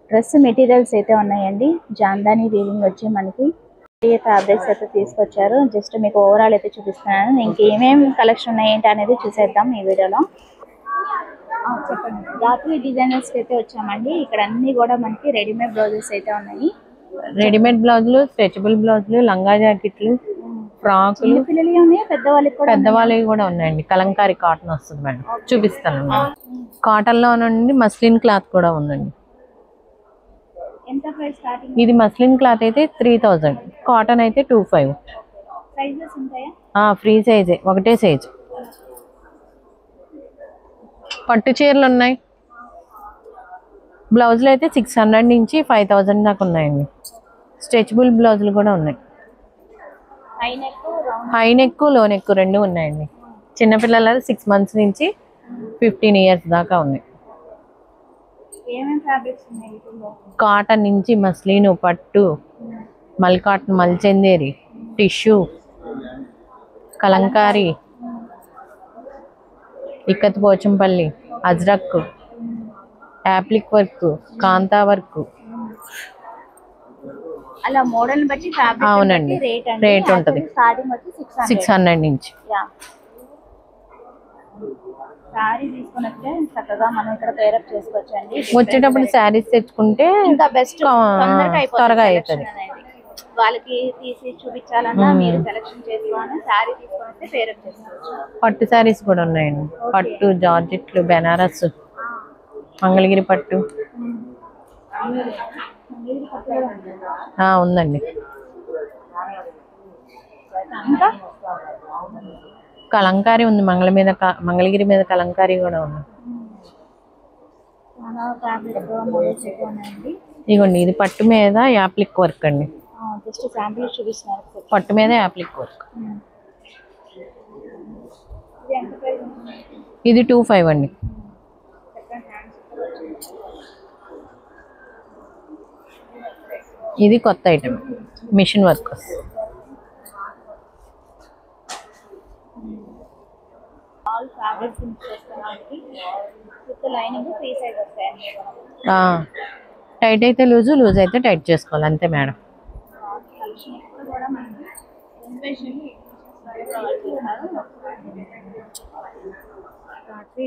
డ్రెస్ మెటీరియల్స్ అయితే ఉన్నాయండి. జాందాని వీవింగ్ వచ్చి మనకి ఫ్యాబ్రిక్స్ అయితే తీసుకొచ్చారు. జస్ట్ మీకు ఓవరాల్ అయితే చూపిస్తున్నాను. ఇంకేమేమి కలెక్షన్ ఉన్నాయి ఏంటి అనేది చూసేద్దాం ఈ వీడియోలో. చెప్పండి. రాత్రి డిజైనర్స్ అయితే వచ్చామండి. ఇక్కడ అన్ని కూడా మనకి రెడీమేడ్ బ్లౌజెస్ అయితే ఉన్నాయి. రెడీమేడ్ బ్లౌజులు, స్ట్రెచబుల్ బ్లౌజులు, లంగా జాకెట్లు, ఫ్రాకులు, పిల్లలు ఉన్నాయి, పెద్దవాళ్ళవి కూడా ఉన్నాయండి. కలంకారీ కాటన్ వస్తుంది మేడం, చూపిస్తాను. కాటన్ లో నుండి మస్లిన్ క్లాత్ కూడా ఉందండి. ఎంత ప్రైస్ స్టార్టింగ్? ఇది మస్లిన్ క్లాత్ అయితే 3000, కాటన్ అయితే 2500. సైజెస్ ఉంటాయా? ఫ్రీ సైజే, ఒకటే సైజు. పట్టు చీరలు ఉన్నాయి. బ్లౌజులు అయితే 600 నుంచి 5000 దాకా ఉన్నాయండి. స్ట్రెచబుల్ బ్లౌజులు కూడా ఉన్నాయి. హై నెక్, లో నెక్ రెండు ఉన్నాయండి. చిన్నపిల్లల 6 months నుంచి 15 years దాకా ఉన్నాయి. కాటన్ నుంచి మస్లీను, పట్టు, మల్ కాటన్, మల్చందేరి, tissue, Kalamkari, ikat Pochampally, Ajrak, applique work, Kantha work, అలా మోడల్ బట్టి అవునండి రేట్ ఉంటుంది. స్టార్టింగ్ వచ్చి 600 నుంచి. సారీ తీసుకున్నట్టే చక్కగా మనం ఇక్కడ పేరప్ చేసుకోవచ్చండి. వచ్చేటప్పుడు శారీస్ తెచ్చుకుంటే ఇంకా బెస్ట్, త్వరగా అవుతుంది. వాళ్ళకి తీసి చూపించాలన్నా మీరు సెలెక్షన్ చేసుకోవాలన్నా సారీ తీసుకుని పేరప్ చేసుకోవచ్చు. పట్టు శారీస్ కూడా ఉన్నాయండి. పట్టు, జార్జెట్లు, బెనారస్, మంగళగిరి పట్టు ఉందండి. ఇంకా కలంకారీ ఉంది. మంగళగిరి మీద కలంకారీ కూడా ఉంది. ఇదిగోండి, ఇది పట్టు మీద యాప్లిక్ వర్క్ అండి. జస్ట్ శాంపిల్ చూపిస్తున్నారు. పట్టు మీద యాప్లిక్ వర్క్. ఇది 2500 అండి. ఇది కొత్త ఐటమ్, మిషన్ వర్క్. టైట్ అయితే లూజ్, లూజ్ అయితే టైట్ చేసుకోవాలి, అంతే మేడం.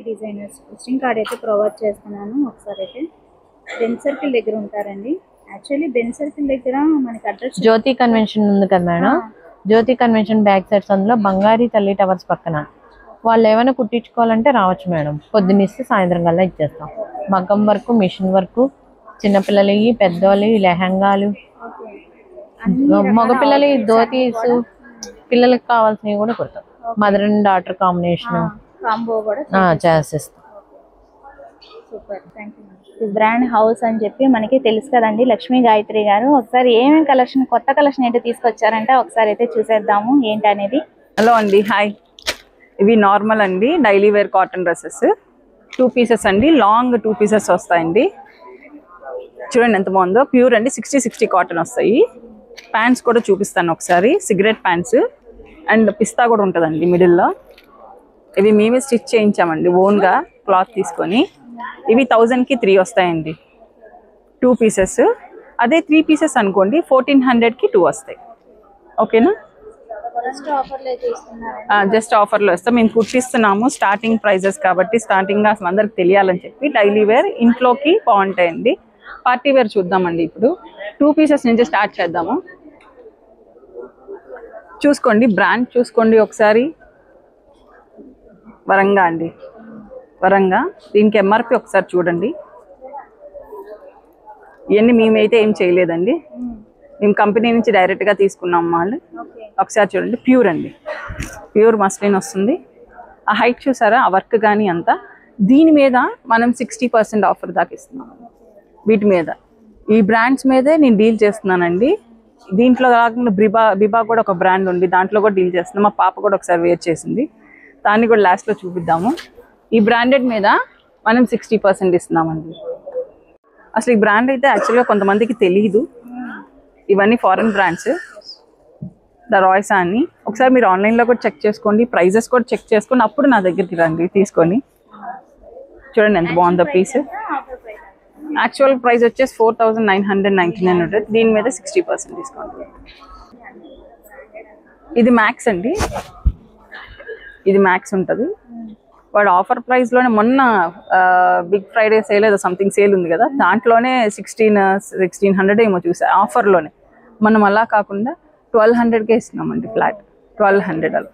డిజైనర్స్ విజిటింగ్ కార్డ్ అయితే ప్రొవైడ్ చేస్తున్నాను. ఒకసారి అయితే బెన్ సర్కిల్ దగ్గర ఉంటారండి. యాక్చువల్లీ బెన్ సర్కిల్ దగ్గర మనకి అడ్రస్ జ్యోతి కన్వెన్షన్ ఉంది కదా మేడం. జ్యోతి కన్వెన్షన్ బ్యాక్ సైడ్స్ అందులో బంగారీ తల్లి టవర్స్ పక్కన. వాళ్ళు ఏమైనా కుట్టించుకోవాలంటే రావచ్చు మేడం. పొద్దున్నిస్తే సాయంత్రం కల్లా ఇచ్చేస్తాం. మగ్గం వర్క్, మిషన్ వర్క్, చిన్నపిల్లలవి, పెద్దవాళ్ళవి, లెహంగాలు, మగపిల్లలు ధోతీస్, పిల్లలకి కావాల్సినవి కూడా కుడతాం. మదర్ అండ్ డాటర్ కాంబినేషన్ చేసేస్తాం. Super, thank you. Brand house అని చెప్పి మనకి తెలుసు కదండి. లక్ష్మీ గాయత్రి గారు ఒకసారి ఏమేమి కలెక్షన్, కొత్త కలెక్షన్ ఏంటో తీసుకొచ్చారంటే ఒకసారి అయితే చూసేద్దాము ఏంటనేది. హలో అండి, హాయ్. ఇవి నార్మల్ అండి, daily wear cotton dresses. 2 pieces అండి, లాంగ్ 2 pieces వస్తాయండి. చూడండి ఎంత బాగుందో. ప్యూర్ అండి, 60 కాటన్ వస్తాయి. ప్యాంట్స్ కూడా చూపిస్తాను ఒకసారి. సిగరెట్ ప్యాంట్స్ అండ్ పిస్తా కూడా ఉంటుందండి మిడిల్లో. ఇవి మేమే స్టిచ్ చేయించామండి ఓన్గా క్లాత్ తీసుకొని. ఇవి 1000కి 3 వస్తాయండి, 2 pieces. అదే 3 pieces అనుకోండి 1400కి 2 వస్తాయి. ఓకేనా? ఫస్ట్ ఆఫర్లో అయితే ఇస్తున్నారు. జస్ట్ ఆఫర్లో ఇస్తాం. మేము కుట్టిస్తున్నాము స్టార్టింగ్ ప్రైజెస్ కాబట్టి, స్టార్టింగ్గా అసలు అందరికి తెలియాలని చెప్పి. డైలీ వేర్ ఇంట్లోకి బాగుంటాయండి. పార్టీ వేర్ చూద్దామండి. ఇప్పుడు 2 పీసెస్ నుంచి స్టార్ట్ చేద్దాము. చూసుకోండి, బ్రాండ్ చూసుకోండి ఒకసారి. వరంగా అండి, వరంగా. దీనికి ఎంఆర్పి ఒకసారి చూడండి. ఇవన్నీ మేమైతే ఏం చేయలేదండి, మేము కంపెనీ నుంచి డైరెక్ట్గా తీసుకున్నాం వాళ్ళు. ఒకసారి చూడండి, ప్యూర్ అండి, ప్యూర్ మస్లిన్ వస్తుంది. ఆ హైట్ చూసారా, ఆ వర్క్ కానీ అంతా. దీని మీద మనం 60% ఆఫర్ దాకా ఇస్తున్నాం. వీటి మీద, ఈ బ్రాండ్స్ మీదే నేను డీల్ చేస్తున్నానండి. దీంట్లో కాకుండా బిబా కూడా ఒక బ్రాండ్ ఉంది, దాంట్లో కూడా డీల్ చేస్తున్నాం. మా పాప కూడా ఒకసారి వేర్ చేసింది, దాన్ని కూడా లాస్ట్లో చూపిద్దాము. ఈ బ్రాండెడ్ మీద మనం 60% ఇస్తున్నామండి. అసలు ఈ బ్రాండ్ అయితే యాక్చువల్గా కొంతమందికి తెలియదు. ఇవన్నీ ఫారెన్ బ్రాండ్స్, ద రాయ్సా అని. ఒకసారి మీరు ఆన్లైన్లో కూడా చెక్ చేసుకోండి, ప్రైజెస్ కూడా చెక్ చేసుకొని అప్పుడు నా దగ్గరికి రండి తీసుకొని. చూడండి ఎంత బాగుందో పీస్. యాక్చువల్ ప్రైస్ వచ్చేసి 4999 ఉంటుంది. దీని మీద 60% డిస్కౌంట్. ఇది మ్యాక్స్ అండి, ఇది మ్యాక్స్ ఉంటుంది. వాడు ఆఫర్ ప్రైస్లోనే మొన్న బిగ్ ఫ్రైడే సేల్ ఏదో సంథింగ్ సేల్ ఉంది కదా, దాంట్లోనే 1600 ఏమో చూసా ఆఫర్లోనే. మనం అలా కాకుండా 1200కే ఇస్తున్నామండి ఫ్లాట్. 1200 అలా.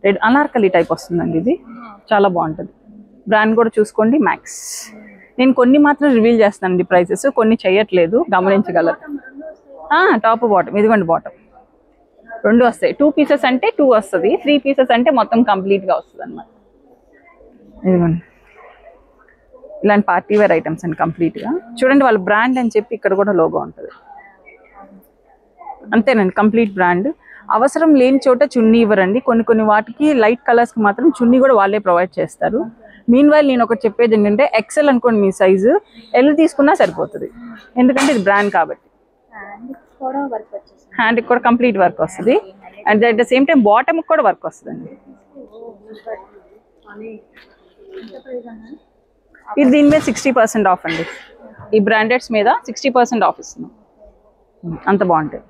రెడ్ అనార్కలి టైప్ వస్తుందండి, ఇది చాలా బాగుంటుంది. బ్రాండ్ కూడా చూసుకోండి, మ్యాక్స్. నేను కొన్ని మాత్రం రివీల్ చేస్తానండి ప్రైసెస్, కొన్ని చేయట్లేదు, గమనించగలరు. టాప్ బాటమ్, ఇదిగోండి బాటమ్ 2 వస్తాయి. 2 పీసెస్ అంటే 2 వస్తుంది, 3 పీసెస్ అంటే మొత్తం కంప్లీట్గా వస్తుంది అన్నమాట. ఇదిగోండి, ఇలాంటి పార్టీ వేర్ ఐటమ్స్ అండి కంప్లీట్గా. చూడండి వాళ్ళ బ్రాండ్ అని చెప్పి ఇక్కడ కూడా లోగో ఉంటుంది. అంతేనండి, కంప్లీట్ బ్రాండ్. అవసరం లేని చోట చున్నీ ఇవ్వరండి. కొన్ని వాటికి లైట్ కలర్స్కి మాత్రం చున్నీ కూడా వాళ్ళే ప్రొవైడ్ చేస్తారు. మీన్ వైల్ నేను ఒకటి చెప్పేది ఏంటంటే, ఎక్సెల్ అనుకోండి మీ సైజు, ఎల్ తీసుకున్నా సరిపోతుంది, ఎందుకంటే ఇది బ్రాండ్ కాబట్టి. హ్యాండ్కి కూడా కంప్లీట్ వర్క్ వస్తుంది, and at the same time బాటమ్కి కూడా వర్క్ వస్తుందండి. ఇది దీని మీద 60% ఆఫ్ అండి. ఈ బ్రాండెడ్స్ మీద 60% ఆఫ్ ఇస్తున్నాం. అంత బాగుంటుంది.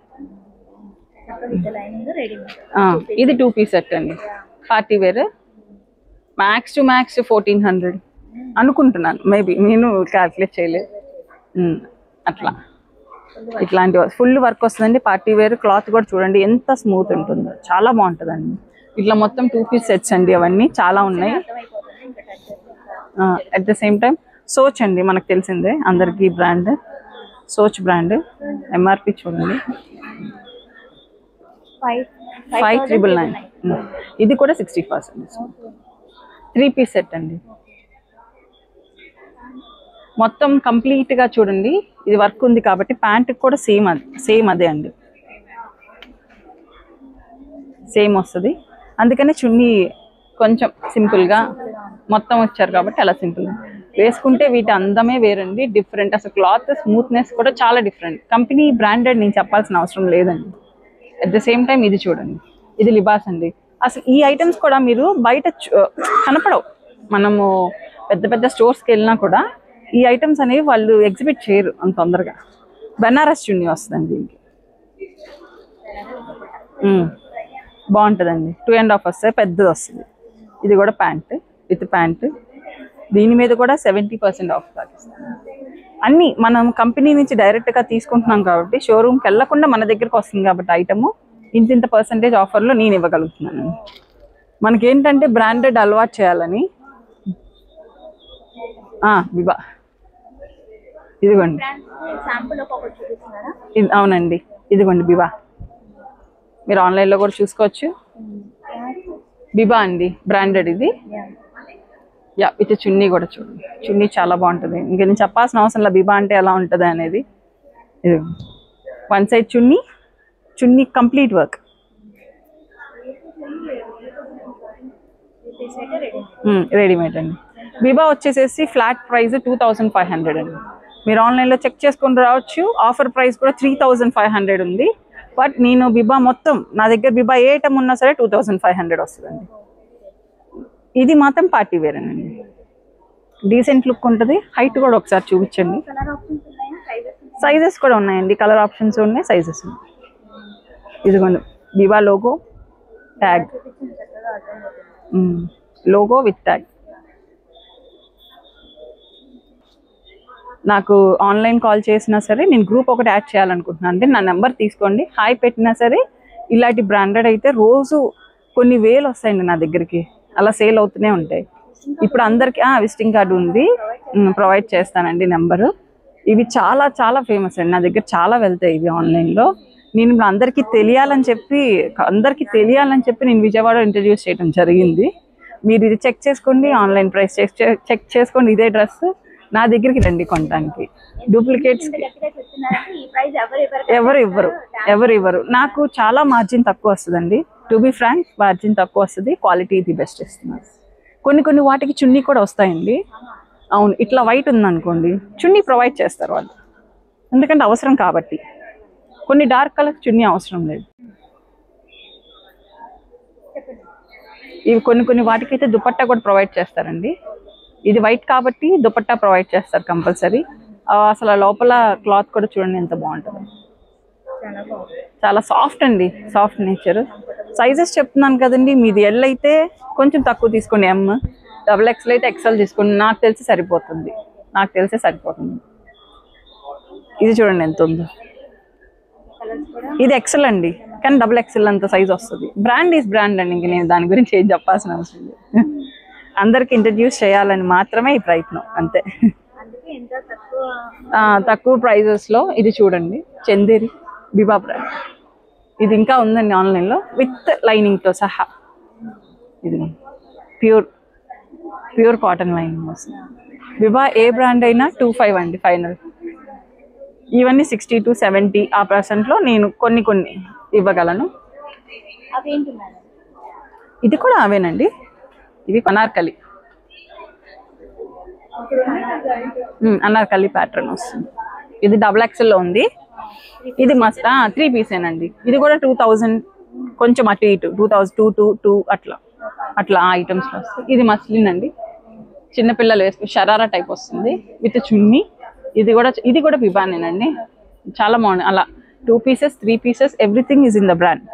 ఇది 2 పీస్ సెట్ అండి, party wear. Max to max 1400 అనుకుంటున్నాను, మేబీ నేను క్యాల్కులేట్ చేయలేదు. అట్లా ఇట్లాంటి ఫుల్ వర్క్ వస్తుందండి. పార్టీ వేర్ క్లాత్ కూడా చూడండి ఎంత స్మూత్ ఉంటుందో, చాలా బాగుంటుందండి. ఇట్లా మొత్తం 2 పీస్ సెట్స్ అండి, అవన్నీ చాలా ఉన్నాయి. అట్ ద సేమ్ టైం సోచ్ అండి, మనకు తెలిసిందే అందరికీ బ్రాండ్, సోచ్ బ్రాండ్. ఎంఆర్పి చూడండి 5399. ఇది కూడా 60%. 3 పీస్ సెట్ అండి, మొత్తం కంప్లీట్గా చూడండి. ఇది వర్క్ ఉంది కాబట్టి ప్యాంట్కి కూడా సేమ్ అదే అండి, సేమ్ వస్తుంది. అందుకని చున్నీ కొంచెం సింపుల్గా మొత్తం వచ్చారు కాబట్టి అలా సింపుల్గా వేసుకుంటే వీటి అందమే వేరండి, డిఫరెంట్. అసలు క్లాత్ స్మూత్నెస్ కూడా చాలా డిఫరెంట్. కంపెనీ బ్రాండెడ్ నేను చెప్పాల్సిన అవసరం లేదండి. అట్ ద సేమ్ టైం ఇది చూడండి, ఇది లిబాస్ అండి. అసలు ఈ ఐటమ్స్ కూడా మీరు బయట కనపడవు. మనము పెద్ద స్టోర్స్కి వెళ్ళినా కూడా ఈ ఐటమ్స్ అనేవి వాళ్ళు ఎగ్జిబిట్ చేయరు అంత తొందరగా. బనారస్ చున్నీ వస్తుందండి దీనికి, బాగుంటుందండి. 2.5 వస్తాయి, పెద్దది వస్తుంది. ఇది కూడా ప్యాంట్ విత్ ప్యాంట్. దీని మీద కూడా 70% ఆఫ్ తాకిస్తాను. అన్నీ మనం కంపెనీ నుంచి డైరెక్ట్గా తీసుకుంటున్నాం కాబట్టి, షోరూమ్కి వెళ్ళకుండా మన దగ్గరకు వస్తుంది కాబట్టి ఐటము ఇంత పర్సంటేజ్ ఆఫర్లో నేను ఇవ్వగలుగుతున్నాను. మనకేంటంటే బ్రాండెడ్ అలవాటు చేయాలని. వివా ఇదిగోండి, అవునండి, ఇదిగోండి బిబా. మీరు ఆన్లైన్లో కూడా చూసుకోవచ్చు. బిబా అండి బ్రాండెడ్ ఇది. ఇది చున్నీ కూడా చూడండి, చున్నీ చాలా బాగుంటుంది. ఇంక నేను చెప్పాల్సిన అవసరం లేదు బిబా అంటే ఎలా ఉంటుంది అనేది. ఇది 1 సైడ్ చున్నీ కంప్లీట్ వర్క్. రెడీమేడ్ అండి. బిబా వచ్చేసేసి ఫ్లాట్ ప్రైస్ 2500 అండి. మీరు ఆన్లైన్లో చెక్ చేసుకొని రావచ్చు. ఆఫర్ ప్రైస్ కూడా 3500 ఉంది. బట్ నేను బిబా మొత్తం నా దగ్గర బిబా ఏ ఐటమ్ ఉన్నా సరే 2500 వస్తుందండి. ఇది మాత్రం పార్టీ వేర్ అండి, డీసెంట్ లుక్ ఉంటుంది. హైట్ కూడా ఒకసారి చూపించండి. సైజెస్ కూడా ఉన్నాయండి, కలర్ ఆప్షన్స్ ఉన్నాయి, సైజెస్ ఉన్నాయి. ఇదిగోండి Viva logo tag, logo with tag. నాకు ఆన్లైన్ కాల్ చేసినా సరే నేను గ్రూప్ ఒకటి యాడ్ చేయాలనుకుంటున్నాను అంటే నా నెంబర్ తీసుకోండి, హాయ్ పెట్టినా సరే ఇలాంటి బ్రాండెడ్ అయితే రోజు కొన్ని వేలు వస్తాయండి నా దగ్గరికి, అలా సేల్ అవుతూనే ఉంటాయి. ఇప్పుడు అందరికి విజిటింగ్ కార్డు ఉంది, ప్రొవైడ్ చేస్తానండి నెంబరు. ఇవి చాలా చాలా ఫేమస్ అండి, నా దగ్గర చాలా వెళ్తాయి ఇవి ఆన్లైన్లో. నేను ఇప్పుడు అందరికీ తెలియాలని చెప్పి నేను విజయవాడ ఇంట్రడ్యూస్ చేయడం జరిగింది. మీరు ఇది చెక్ చేసుకోండి, ఆన్లైన్ ప్రైస్ చెక్ చేసుకోండి. ఇదే డ్రెస్ నా దగ్గరికి రండి కొనడానికి. డూప్లికేట్స్ ఎవరు ఇవ్వరు. నాకు చాలా మార్జిన్ తక్కువ వస్తుందండి, టు బి ఫ్రాంక్ మార్జిన్ తక్కువ వస్తుంది, క్వాలిటీ ఇది బెస్ట్ ఇస్తున్నారు. కొన్ని వాటికి చున్నీ కూడా వస్తాయండి. అవును, ఇట్లా వైట్ ఉందనుకోండి చున్నీ ప్రొవైడ్ చేస్తారు వాళ్ళు, ఎందుకంటే అవసరం కాబట్టి. కొన్ని డార్క్ కలర్ చున్నీ అవసరం లేదు. ఇవి కొన్ని వాటికైతే దుపట్టా కూడా ప్రొవైడ్ చేస్తారండి. ఇది వైట్ కాబట్టి దుపట్టా ప్రొవైడ్ చేస్తారు కంపల్సరీ. అసలు లోపల క్లాత్ కూడా చూడండి ఎంత బాగుంటుంది, చాలా సాఫ్ట్ అండి, సాఫ్ట్ నేచర్. సైజెస్ చెప్తున్నాను కదండి, మీది ఎల్ అయితే కొంచెం తక్కువ తీసుకోండి, ఎమ్, డబుల్ ఎక్స్ఎల్ అయితే ఎక్స్ఎల్ తీసుకోండి, నాకు తెలిసి సరిపోతుంది. ఇది చూడండి ఎంత ఉందో, ఇది ఎక్స్ఎల్ అండి కానీ డబుల్ ఎక్స్ఎల్ అంత సైజ్ వస్తుంది. బ్రాండ్ ఈజ్ బ్రాండ్ అండి, ఇంక నేను దాని గురించి ఏం చెప్పాల్సిన అవసరం లేదు. అందరికి ఇంట్రడ్యూస్ చేయాలని మాత్రమే ఈ ప్రయత్నం, అంతే. తక్కువ ప్రైజెస్లో ఇది చూడండి, చందేరి వివా బ్రాండ్. ఇది ఇంకా ఉందండి ఆన్లైన్లో విత్ లైనింగ్తో సహా. ఇది ప్యూర్ కాటన్ లైనింగ్ వస్తుంది. వివా ఏ బ్రాండ్ అయినా 25 అండి ఫైనల్. ఇవన్నీ 60 to 70% నేను కొన్ని ఇవ్వగలను. ఇది కూడా అవేనండి, ఇవి అనార్కలి ప్యాటర్న్ వస్తుంది. ఇది డబుల్ ఎక్స్ఎల్లో ఉంది. ఇది మస్ట్ 3 పీసేనండి. ఇది కూడా 2000 కొంచెం అటు ఇటు 2002 అట్లా ఆ ఐటమ్స్లో వస్తుంది. ఇది మస్లిన్ అండి, చిన్నపిల్లలు వేసుకుని షరారా టైప్ వస్తుంది విత్ చున్నీ. ఇది కూడా వివానేనండి, చాలా బాగుంది. అలా 2 pieces 3 pieces everything is in the brand.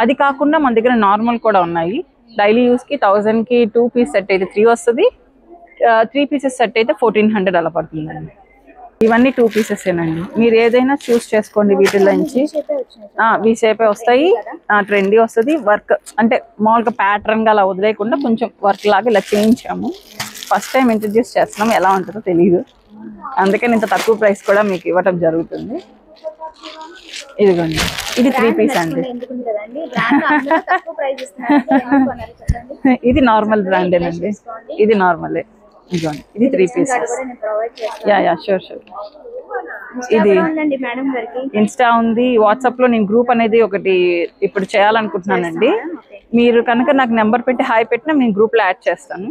అది కాకుండా మన దగ్గర నార్మల్ కూడా ఉన్నాయి. డైలీ యూస్కి 1000కి 2 piece సెట్ అయితే 3 వస్తుంది, 3 pieces సెట్ అయితే 1400 అలా పడుతుందండి. ఇవన్నీ 2 pieces ఏనండి, మీరు ఏదైనా చూస్ చేసుకోండి వీటిలో నుంచి. వీ షేపే వస్తాయి, ట్రెండీ వస్తుంది. వర్క్ అంటే మామూలుగా ప్యాటర్న్గా అలా వదిలేకుండా కొంచెం వర్క్ లాగా ఇలా చేయించాము. ఫస్ట్ టైం ఇంట్రడ్యూస్ చేస్తున్నాము, ఎలా ఉంటుందో తెలియదు, అందుకని ఇంత తక్కువ ప్రైస్ కూడా మీకు ఇవ్వటం జరుగుతుంది. ఇదిగోండి, ఇది 3 piece అండి. ఇది నార్మల్ బ్రాండేనండి, ఇది నార్మలే. ఇదిగోండి, ఇది 3 pieces. Yeah sure. ఇది ఇన్స్టా ఉంది, వాట్సాప్ లో నేను గ్రూప్ అనేది ఒకటి ఇప్పుడు చేయాలనుకుంటున్నానండి. మీరు కనుక నాకు నెంబర్ పెట్టి హాయ్ పెట్టినా నేను గ్రూప్ లో యాడ్ చేస్తాను.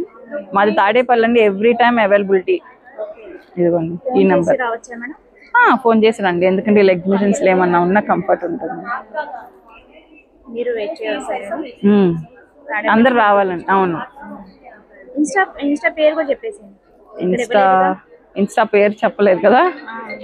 మాది తాడేపల్లి అండి, ఎవ్రీ టైం అవైలబిలిటీ. ఇదిగోండి ఈ నెంబర్, ఫోన్ చేసి రండి, ఎందుకంటే ఇలా ఎగ్జిబిషన్స్ ఏమన్నా ఉన్నా కంఫర్ట్ ఉంటుంది. అందరు రావాలండి. అవును, ఇన్స్టా పేరు చెప్పలేదు కదా,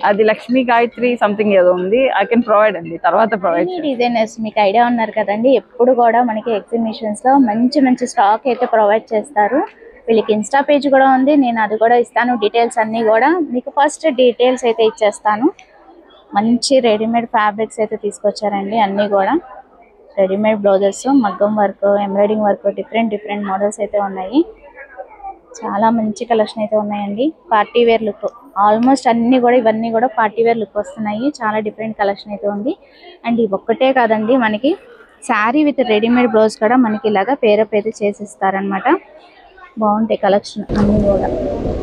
అది లక్ష్మీ గాయత్రి సంథింగ్ ఏదో ఉంది. ఐ కెన్ ప్రొవైడ్ అండి, తర్వాత ప్రొవైడ్. డిజైనర్స్ మీకు ఐడియా ఉన్నారు కదండి, ఎప్పుడు కూడా మనకి ఎగ్జిబిషన్స్ లో మంచి స్టాక్ అయితే ప్రొవైడ్ చేస్తారు. వీళ్ళకి ఇన్స్టా పేజ్ కూడా ఉంది, నేను అది కూడా ఇస్తాను. డీటెయిల్స్ అన్నీ కూడా మీకు ఫస్ట్ డీటెయిల్స్ అయితే ఇచ్చేస్తాను. మంచి రెడీమేడ్ ఫ్యాబ్రిక్స్ అయితే తీసుకొచ్చారండి, అన్నీ కూడా రెడీమేడ్ బ్లౌజెస్, మగ్గం work, embroidering work, different models అయితే ఉన్నాయి. చాలా మంచి కలెక్షన్ అయితే ఉన్నాయండి. పార్టీ వేర్ లుక్, ఆల్మోస్ట్ అన్నీ కూడా ఇవన్నీ కూడా పార్టీ వేర్ లుక్ వస్తున్నాయి. చాలా డిఫరెంట్ కలెక్షన్ అయితే ఉంది. అండ్ ఇవి ఒక్కటే కాదండి, మనకి శారీ విత్ రెడీమేడ్ బ్లౌజ్ కూడా మనకి ఇలాగా పేరప్ అయితే చేసిస్తారనమాట. బాగుంటాయి కలెక్షన్ అన్నీ కూడా.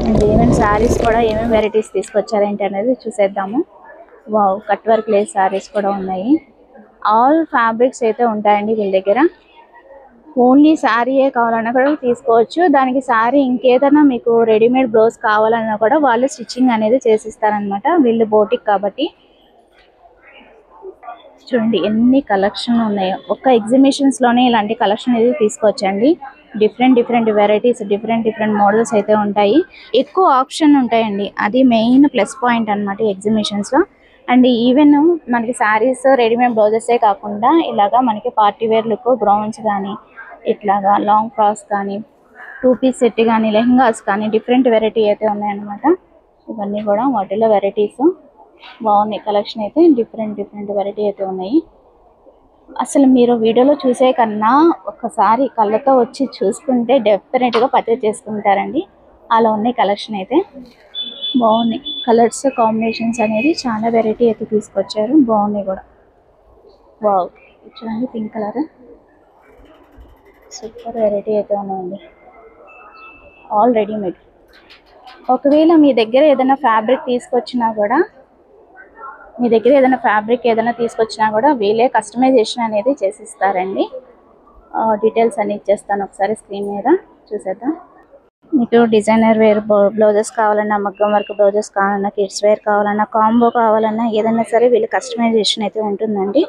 అండ్ ఏమేమి శారీస్ కూడా ఏమేమి వెరైటీస్ తీసుకొచ్చారేంటి అనేది చూసేద్దాము. Wow, cut work lace saris కూడా ఉన్నాయి. ఆల్ ఫ్యాబ్రిక్స్ అయితే ఉంటాయండి వీళ్ళ దగ్గర. ఓన్లీ శారీయే కావాలన్నా కూడా తీసుకోవచ్చు, దానికి శారీ ఇంకేదైనా మీకు రెడీమేడ్ బ్లౌజ్ కావాలన్నా కూడా వాళ్ళు స్టిచ్చింగ్ అనేది చేసిస్తారనమాట. వీళ్ళు బోటిక్ కాబట్టి. చూడండి ఎన్ని కలెక్షన్ ఉన్నాయో, ఒక్క ఎగ్జిబిషన్స్లోనే ఇలాంటి కలెక్షన్ అనేది తీసుకొచ్చండి. డిఫరెంట్ వెరైటీస్, డిఫరెంట్ మోడల్స్ అయితే ఉంటాయి. ఎక్కువ ఆప్షన్ ఉంటాయండి, అది మెయిన్ ప్లస్ పాయింట్ అనమాట ఎగ్జిబిషన్స్లో. అండ్ ఈవెన్ మనకి శారీస్ రెడీమేడ్ బ్లౌజెసే కాకుండా ఇలాగా మనకి పార్టీ వేర్ లుక్ బ్రౌన్స్ కానీ ఇట్లాగా లాంగ్ ఫ్రాక్స్ కానీ 2 పీస్ సెట్ కానీ లెహంగాస్ కానీ డిఫరెంట్ వెరైటీ అయితే ఉన్నాయన్నమాట. ఇవన్నీ కూడా వాటిలో వెరైటీస్ బాగున్నాయి. కలెక్షన్ అయితే డిఫరెంట్ వెరైటీ అయితే ఉన్నాయి. అసలు మీరు వీడియోలో చూసే కన్నా ఒకసారి కళ్ళతో వచ్చి చూసుకుంటే డెఫినెట్గా పర్చేజ్ చేసుకుంటారండి. అలా ఉన్నాయి కలెక్షన్ అయితే. బాగున్నాయి కలర్స్ కాంబినేషన్స్ అనేది చాలా వెరైటీ అయితే తీసుకొచ్చారు. బాగున్నాయి కూడా. వావ్, చూడండి పింక్ కలర్ సూపర్ వెరైటీ అయితే ఉన్నాయండి. All readymade. ఒకవేళ మీ దగ్గర ఏదైనా ఫ్యాబ్రిక్ తీసుకొచ్చినా కూడా వీళ్ళే కస్టమైజేషన్ అనేది చేసిస్తారండి. డీటెయిల్స్ అన్ని ఇచ్చేస్తాను, ఒకసారి స్క్రీన్ మీద చూసేద్దాం. మీకు డిజైనర్ వేర్ బ్లౌజెస్ కావాలన్నా, మగ్గం వర్క్ బ్లౌజెస్ కావాలన్నా, కిడ్స్ వేర్ కావాలన్నా, కాంబో కావాలన్నా ఏదైనా సరే వీళ్ళు కస్టమైజేషన్ అయితే ఉంటుందండి.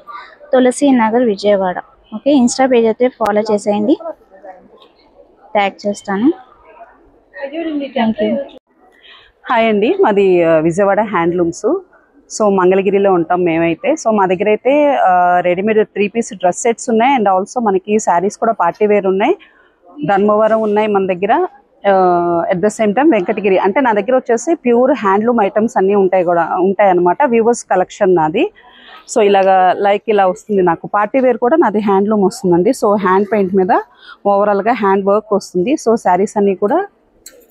Tulasi Nagar Vijayawada. Okay, insta page అయితే ఫాలో చేసేయండి, ట్యాగ్ చేస్తాను. Thank you. హాయ్ అండి, మాది విజయవాడ హ్యాండ్లూమ్స్. సో మంగళగిరిలో ఉంటాం మేమైతే. సో మా దగ్గర అయితే రెడీమేడ్ 3 పీస్ డ్రెస్ సెట్స్ ఉన్నాయి. అండ్ ఆల్సో మనకి శారీస్ కూడా పార్టీ వేర్ ఉన్నాయి. ధర్మవరం ఉన్నాయి మన దగ్గర. At the same time Venkatagiri. అంటే నా దగ్గర వచ్చేసి ప్యూర్ హ్యాండ్లూమ్ ఐటమ్స్ అన్నీ ఉంటాయి అన్నమాట. వ్యూవర్స్ కలెక్షన్ నాది. సో ఇలాగా ఇలా వస్తుంది. నాకు పార్టీ వేర్ కూడా నాది హ్యాండ్లూమ్ వస్తుందండి. సో హ్యాండ్ పెయింట్ మీద ఓవరాల్గా హ్యాండ్ వర్క్ వస్తుంది. సో శారీస్ అన్నీ కూడా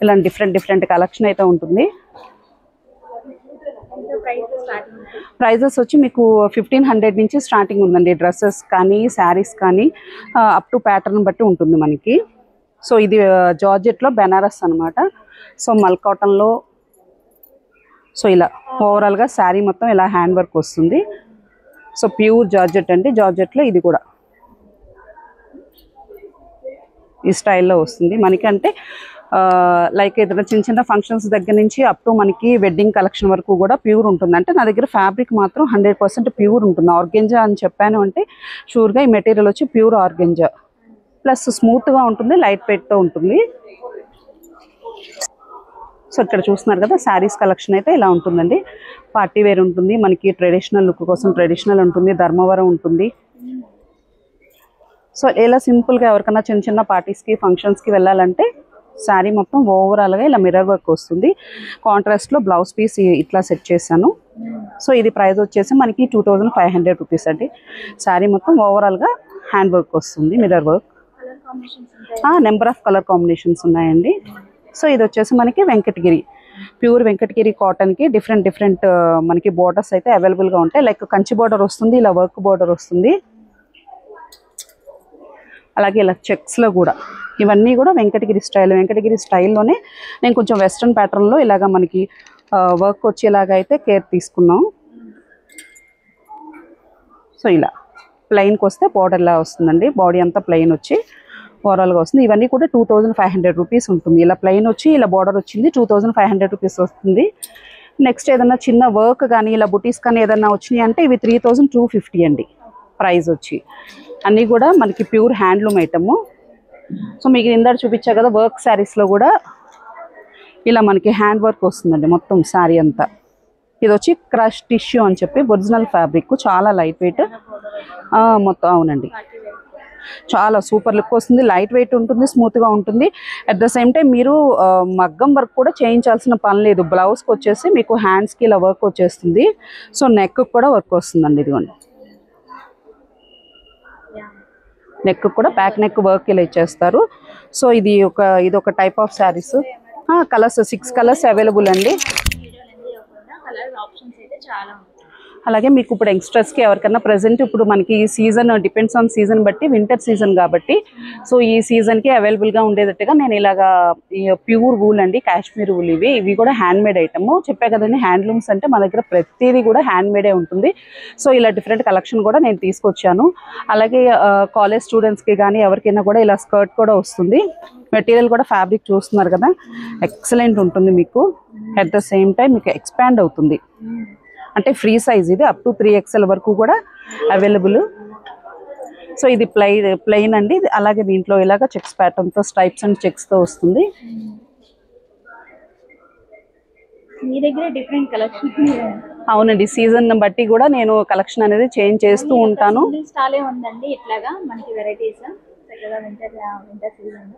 ఇలా డిఫరెంట్ కలెక్షన్ అయితే ఉంటుంది. ప్రైజెస్ వచ్చి మీకు 1500 నుంచి స్టార్టింగ్ ఉందండి. డ్రెస్సెస్ కానీ శారీస్ కానీ అప్ టు ప్యాటర్న్ బట్టి ఉంటుంది మనకి. సో ఇది జార్జెట్లో బెనారస్ అనమాట. సో మల్ కాటన్లో సో ఇలా ఓవరాల్గా శారీ మొత్తం ఇలా హ్యాండ్ వర్క్ వస్తుంది. సో ప్యూర్ జార్జెట్ అండి. జార్జెట్లో ఇది కూడా ఈ స్టైల్లో వస్తుంది మనకి. అంటే ఏదైనా చిన్న ఫంక్షన్స్ దగ్గర నుంచి అప్ టు మనకి వెడ్డింగ్ కలెక్షన్ వరకు కూడా ప్యూర్ ఉంటుంది. అంటే నా దగ్గర ఫ్యాబ్రిక్ మాత్రం 100% ప్యూర్ ఉంటుంది. ఆర్గెంజా అని చెప్పాను అంటే షూర్గా ఈ మెటీరియల్ వచ్చి ప్యూర్ ఆర్గెంజా. ప్లస్ స్మూత్గా ఉంటుంది, లైట్ వెయిట్తో ఉంటుంది. సో ఇక్కడ చూస్తున్నారు కదా శారీస్ కలెక్షన్ అయితే ఇలా ఉంటుందండి. పార్టీ వేర్ ఉంటుంది మనకి, ట్రెడిషనల్ లుక్ కోసం ట్రెడిషనల్ ఉంటుంది, ధర్మవరం ఉంటుంది. సో ఇలా సింపుల్గా ఎవరికైనా చిన్న పార్టీస్కి ఫంక్షన్స్కి వెళ్ళాలంటే శారీ మొత్తం ఓవరాల్గా ఇలా మిర్రర్ వర్క్ వస్తుంది. కాంట్రాస్ట్లో బ్లౌజ్ పీస్ ఇట్లా సెట్ చేశాను. సో ఇది ప్రైస్ వచ్చేసి మనకి 2500 రూపీస్ అండి. శారీ మొత్తం ఓవరాల్గా హ్యాండ్ వర్క్ వస్తుంది, mirror work. Number of colour combinations ఉన్నాయండి. సో ఇది వచ్చేసి మనకి వెంకటగిరి, ప్యూర్ వెంకటగిరి కాటన్కి డిఫరెంట్ మనకి బోర్డర్స్ అయితే అవైలబుల్గా ఉంటాయి. లైక్ కంచి బోర్డర్ వస్తుంది, ఇలా వర్క్ బోర్డర్ వస్తుంది. అలాగే ఇలా చెక్స్లో కూడా ఇవన్నీ కూడా వెంకటగిరి స్టైల్లోనే నేను కొంచెం వెస్ట్రన్ ప్యాటర్న్లో ఇలాగా మనకి వర్క్ వచ్చేలాగా అయితే కేర్ తీసుకున్నాం. సో ఇలా ప్లెయిన్కి వస్తే బోర్డర్లా వస్తుందండి. బాడీ అంతా ప్లెయిన్ వచ్చి ఓవరాల్గా వస్తుంది. ఇవన్నీ కూడా 2500 రూపీస్ ఉంటుంది. ఇలా ప్లెయిన్ వచ్చి ఇలా బార్డర్ వచ్చింది 2500 రూపీస్ వస్తుంది. నెక్స్ట్ ఏదన్నా చిన్న వర్క్ కానీ ఇలా బుటీస్ కానీ ఏదన్నా వచ్చినాయి అంటే ఇవి 3250 అండి ప్రైస్ వచ్చి. అన్నీ కూడా మనకి ప్యూర్ హ్యాండ్లూమ్ ఐటము. సో మీకు ఇందాక చూపించా కదా వర్క్ శారీస్లో కూడా ఇలా మనకి హ్యాండ్ వర్క్ వస్తుందండి మొత్తం శారీ అంతా. ఇది వచ్చి క్రష్ టిష్యూ అని చెప్పి ఒరిజినల్ ఫ్యాబ్రిక్, చాలా లైట్ వెయిట్ మొత్తం. అవునండి, చాలా సూపర్ లుక్ వస్తుంది, లైట్ వెయిట్ ఉంటుంది, స్మూత్గా ఉంటుంది. అట్ ద సేమ్ టైం మీరు మగ్గం వర్క్ కూడా చేయించాల్సిన పని లేదు. బ్లౌజ్కి వచ్చేసి మీకు హ్యాండ్స్కి ఇలా వర్క్ వచ్చేస్తుంది. సో నెక్ కూడా వర్క్ వస్తుందండి. ఇదిగోండి నెక్ కూడా బ్యాక్ నెక్ వర్క్ ఇలా ఇచ్చేస్తారు. సో ఇది ఒక type of saris. Colours 6 colours available అండి. అలాగే మీకు ఇప్పుడు యంగ్స్టర్స్కి ఎవరికైనా ప్రజెంట్ ఇప్పుడు మనకి ఈ సీజన్ డిపెండ్స్ ఆన్ సీజన్ బట్టి, వింటర్ సీజన్ కాబట్టి సో ఈ సీజన్కి అవైలబుల్గా ఉండేటట్టుగా నేను ఇలాగా ప్యూర్ వూల్ అండి, కాశ్మీర్ వూల్. ఇవి కూడా హ్యాండ్మేడ్ ఐటమ్. చెప్పే కదండి హ్యాండ్లూమ్స్ అంటే మన దగ్గర ప్రతిదీ కూడా హ్యాండ్మేడే ఉంటుంది. సో ఇలా డిఫరెంట్ కలెక్షన్ కూడా నేను తీసుకొచ్చాను. అలాగే కాలేజ్ స్టూడెంట్స్కి కానీ ఎవరికైనా కూడా ఇలా స్కర్ట్ కూడా వస్తుంది. మెటీరియల్ కూడా ఫ్యాబ్రిక్ చూస్తున్నారు కదా, ఎక్సలెంట్ ఉంటుంది మీకు. అట్ ద సేమ్ టైం మీకు ఎక్స్పాండ్ అవుతుంది. అంటే ఫ్రీ సైజ్, ఇది అప్ టు 3XL వరకు కూడా అవైలబుల్. సో ఇది ప్లెయిన్ అండి. అలాగే దీంట్లో ఇలాగ చెక్స్ ప్యాటర్న్తో స్ట్రైప్స్ అండ్ చెక్స్తో వస్తుంది. మీ దగ్గర డిఫరెంట్ కలెక్షన్ అవునండి, సీజన్ బట్టి కూడా నేను కలెక్షన్ అనేది చేంజ్ చేస్తూ ఉంటాను. స్టాలే ఉందండి ఇట్లాగా మనకి వెరైటీస్ చక్కగా వింటర్ సీజన్.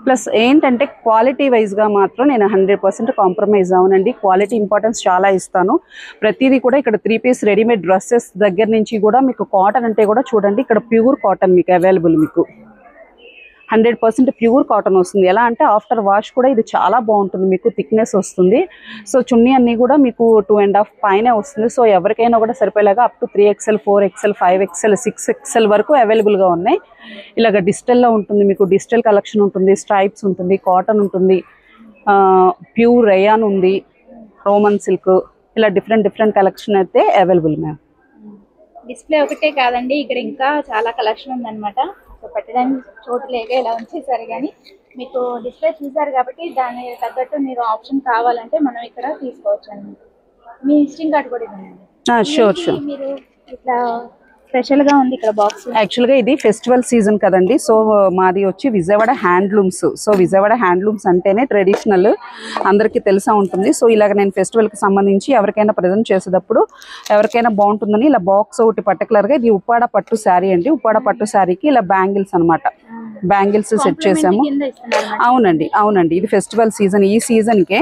ప్లస్ ఏంటంటే క్వాలిటీ వైజ్గా మాత్రం నేను 100% కాంప్రమైజ్ అవునండి. క్వాలిటీ ఇంపార్టెన్స్ చాలా ఇస్తాను. ప్రతిదీ కూడా ఇక్కడ 3 పీస్ రెడీమేడ్ డ్రెస్సెస్ దగ్గర నుంచి కూడా మీకు కాటన్ అంటే కూడా చూడండి, ఇక్కడ ప్యూర్ కాటన్ మీకు అవైలబుల్, మీకు 100% ప్యూర్ కాటన్ వస్తుంది. ఎలా అంటే ఆఫ్టర్ వాష్ కూడా ఇది చాలా బాగుంటుంది, మీకు థిక్నెస్ వస్తుంది. సో చున్నీ అన్నీ కూడా మీకు 2.5 పైనే వస్తుంది. సో ఎవరికైనా కూడా సరిపోయేలాగా up to 3XL 4XL 5XL 6XL వరకు అవైలబుల్గా ఉన్నాయి. ఇలాగ డిజిటల్లో ఉంటుంది, మీకు డిజిటల్ కలెక్షన్ ఉంటుంది, స్ట్రైప్స్ ఉంటుంది, కాటన్ ఉంటుంది, ప్యూర్ రేయాన్ ఉంది, రోమన్ సిల్క్, ఇలా డిఫరెంట్ కలెక్షన్ అయితే అవైలబుల్ మ్యామ్. డిస్ప్లే ఒకటే కాదండి, ఇక్కడ ఇంకా చాలా కలెక్షన్ ఉందన్నమాట. సో పెట్టడానికి చోటు లేక ఇలా ఉంచేసారు, కానీ మీకు డిస్ప్లే చూసారు కాబట్టి దాని తగ్గట్టు మీరు ఆప్షన్ కావాలంటే మనం ఇక్కడ తీసుకోవచ్చు అండి. మీ విజిటింగ్ కార్డ్ కూడా ఇవ్వండి. షూర్. మీరు ఇట్లా స్పెషల్గా ఉంది ఇక్కడ బాక్స్. యాక్చువల్గా ఇది ఫెస్టివల్ సీజన్ కదండి. సో మాది వచ్చి Vijayawada handlooms. So Vijayawada handlooms అంటేనే ట్రెడిషనల్, అందరికీ తెలిసే ఉంటుంది. సో ఇలాగ నేను ఫెస్టివల్కి సంబంధించి ఎవరికైనా ప్రజెంట్ చేసేటప్పుడు ఎవరికైనా బాగుంటుందని ఇలా బాక్స్ ఒకటి పర్టికులర్గా, ఇది ఉప్పాడ పట్టు శారీ అండి. ఉప్పాడ పట్టు శారీకి ఇలా బ్యాంగిల్స్ అనమాట, బ్యాంగిల్స్ సెట్ చేసాము. అవునండి, ఇది ఫెస్టివల్ సీజన్, ఈ సీజన్కే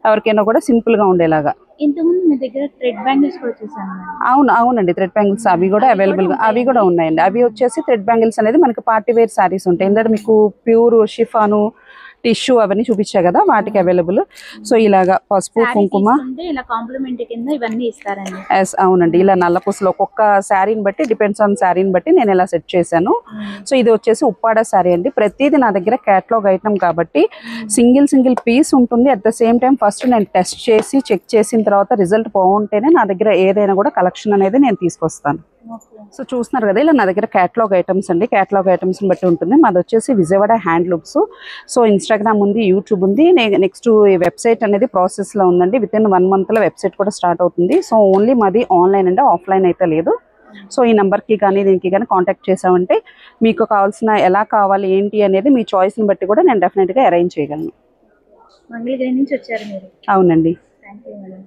ఎవరికైనా కూడా సింపుల్గా ఉండేలాగా. ఇంతకుముందు మీ దగ్గర థ్రెడ్ బ్యాంగిల్స్ కూడా చూసాను. అవునండి, థ్రెడ్ బ్యాంగిల్స్ అవి కూడా అవైలబుల్గా, అవి కూడా ఉన్నాయండి. అవి వచ్చేసి థ్రెడ్ బ్యాంగిల్స్ అనేది మనకి పార్టీ వేర్ శారీస్ ఉంటాయి. ఎందుకంటే మీకు ప్యూర్ షిఫాను, టిష్యూ అవన్నీ చూపించా కదా, వాటికి అవైలబుల్. సో ఇలాగా పసుపు కుంకుమ ఇలా కాంప్లిమెంట్ కింద ఇవన్నీ ఇస్తారండి. అవునండి, ఇలా నల్ల పూసలు ఒక్కొక్క శారీని బట్టి, డిపెండ్స్ ఆన్ శారీని బట్టి నేను ఇలా సెట్ చేశాను. సో ఇది వచ్చేసి ఉప్పాడ శారీ అండి. ప్రతిదీ నా దగ్గర క్యాటలాగ్ ఐటమ్ కాబట్టి సింగిల్ పీస్ ఉంటుంది. At the same time first నేను టెస్ట్ చేసి చెక్ చేసిన తర్వాత రిజల్ట్ బాగుంటేనే నా దగ్గర ఏదైనా కూడా కలెక్షన్ అనేది నేను తీసుకొస్తాను. సో చూస్తున్నారు కదా, ఇలా నా దగ్గర క్యాటలాగ్ ఐటమ్స్ అండి. క్యాటలాగ్ ఐటమ్స్ని బట్టి ఉంటుంది. మాది వచ్చేసి విజయవాడ హ్యాండ్లూమ్స్. సో ఇన్స్టాగ్రామ్ ఉంది, యూట్యూబ్ ఉంది. నెక్స్ట్ ఈ వెబ్సైట్ అనేది ప్రాసెస్లో ఉందండి. విత్ ఇన్ 1 monthలో వెబ్సైట్ కూడా స్టార్ట్ అవుతుంది. సో ఓన్లీ మాది ఆన్లైన్ అండి, ఆఫ్లైన్ అయితే లేదు. సో ఈ నెంబర్కి కానీ దీనికి కానీ కాంటాక్ట్ చేసామంటే మీకు కావాల్సిన ఎలా కావాలి ఏంటి అనేది మీ చాయిస్ని బట్టి కూడా నేను డెఫినెట్గా అరేంజ్ చేయగలను. మంగళగిరి నుంచి వచ్చారు మీరు? అవునండి. Thank you madam.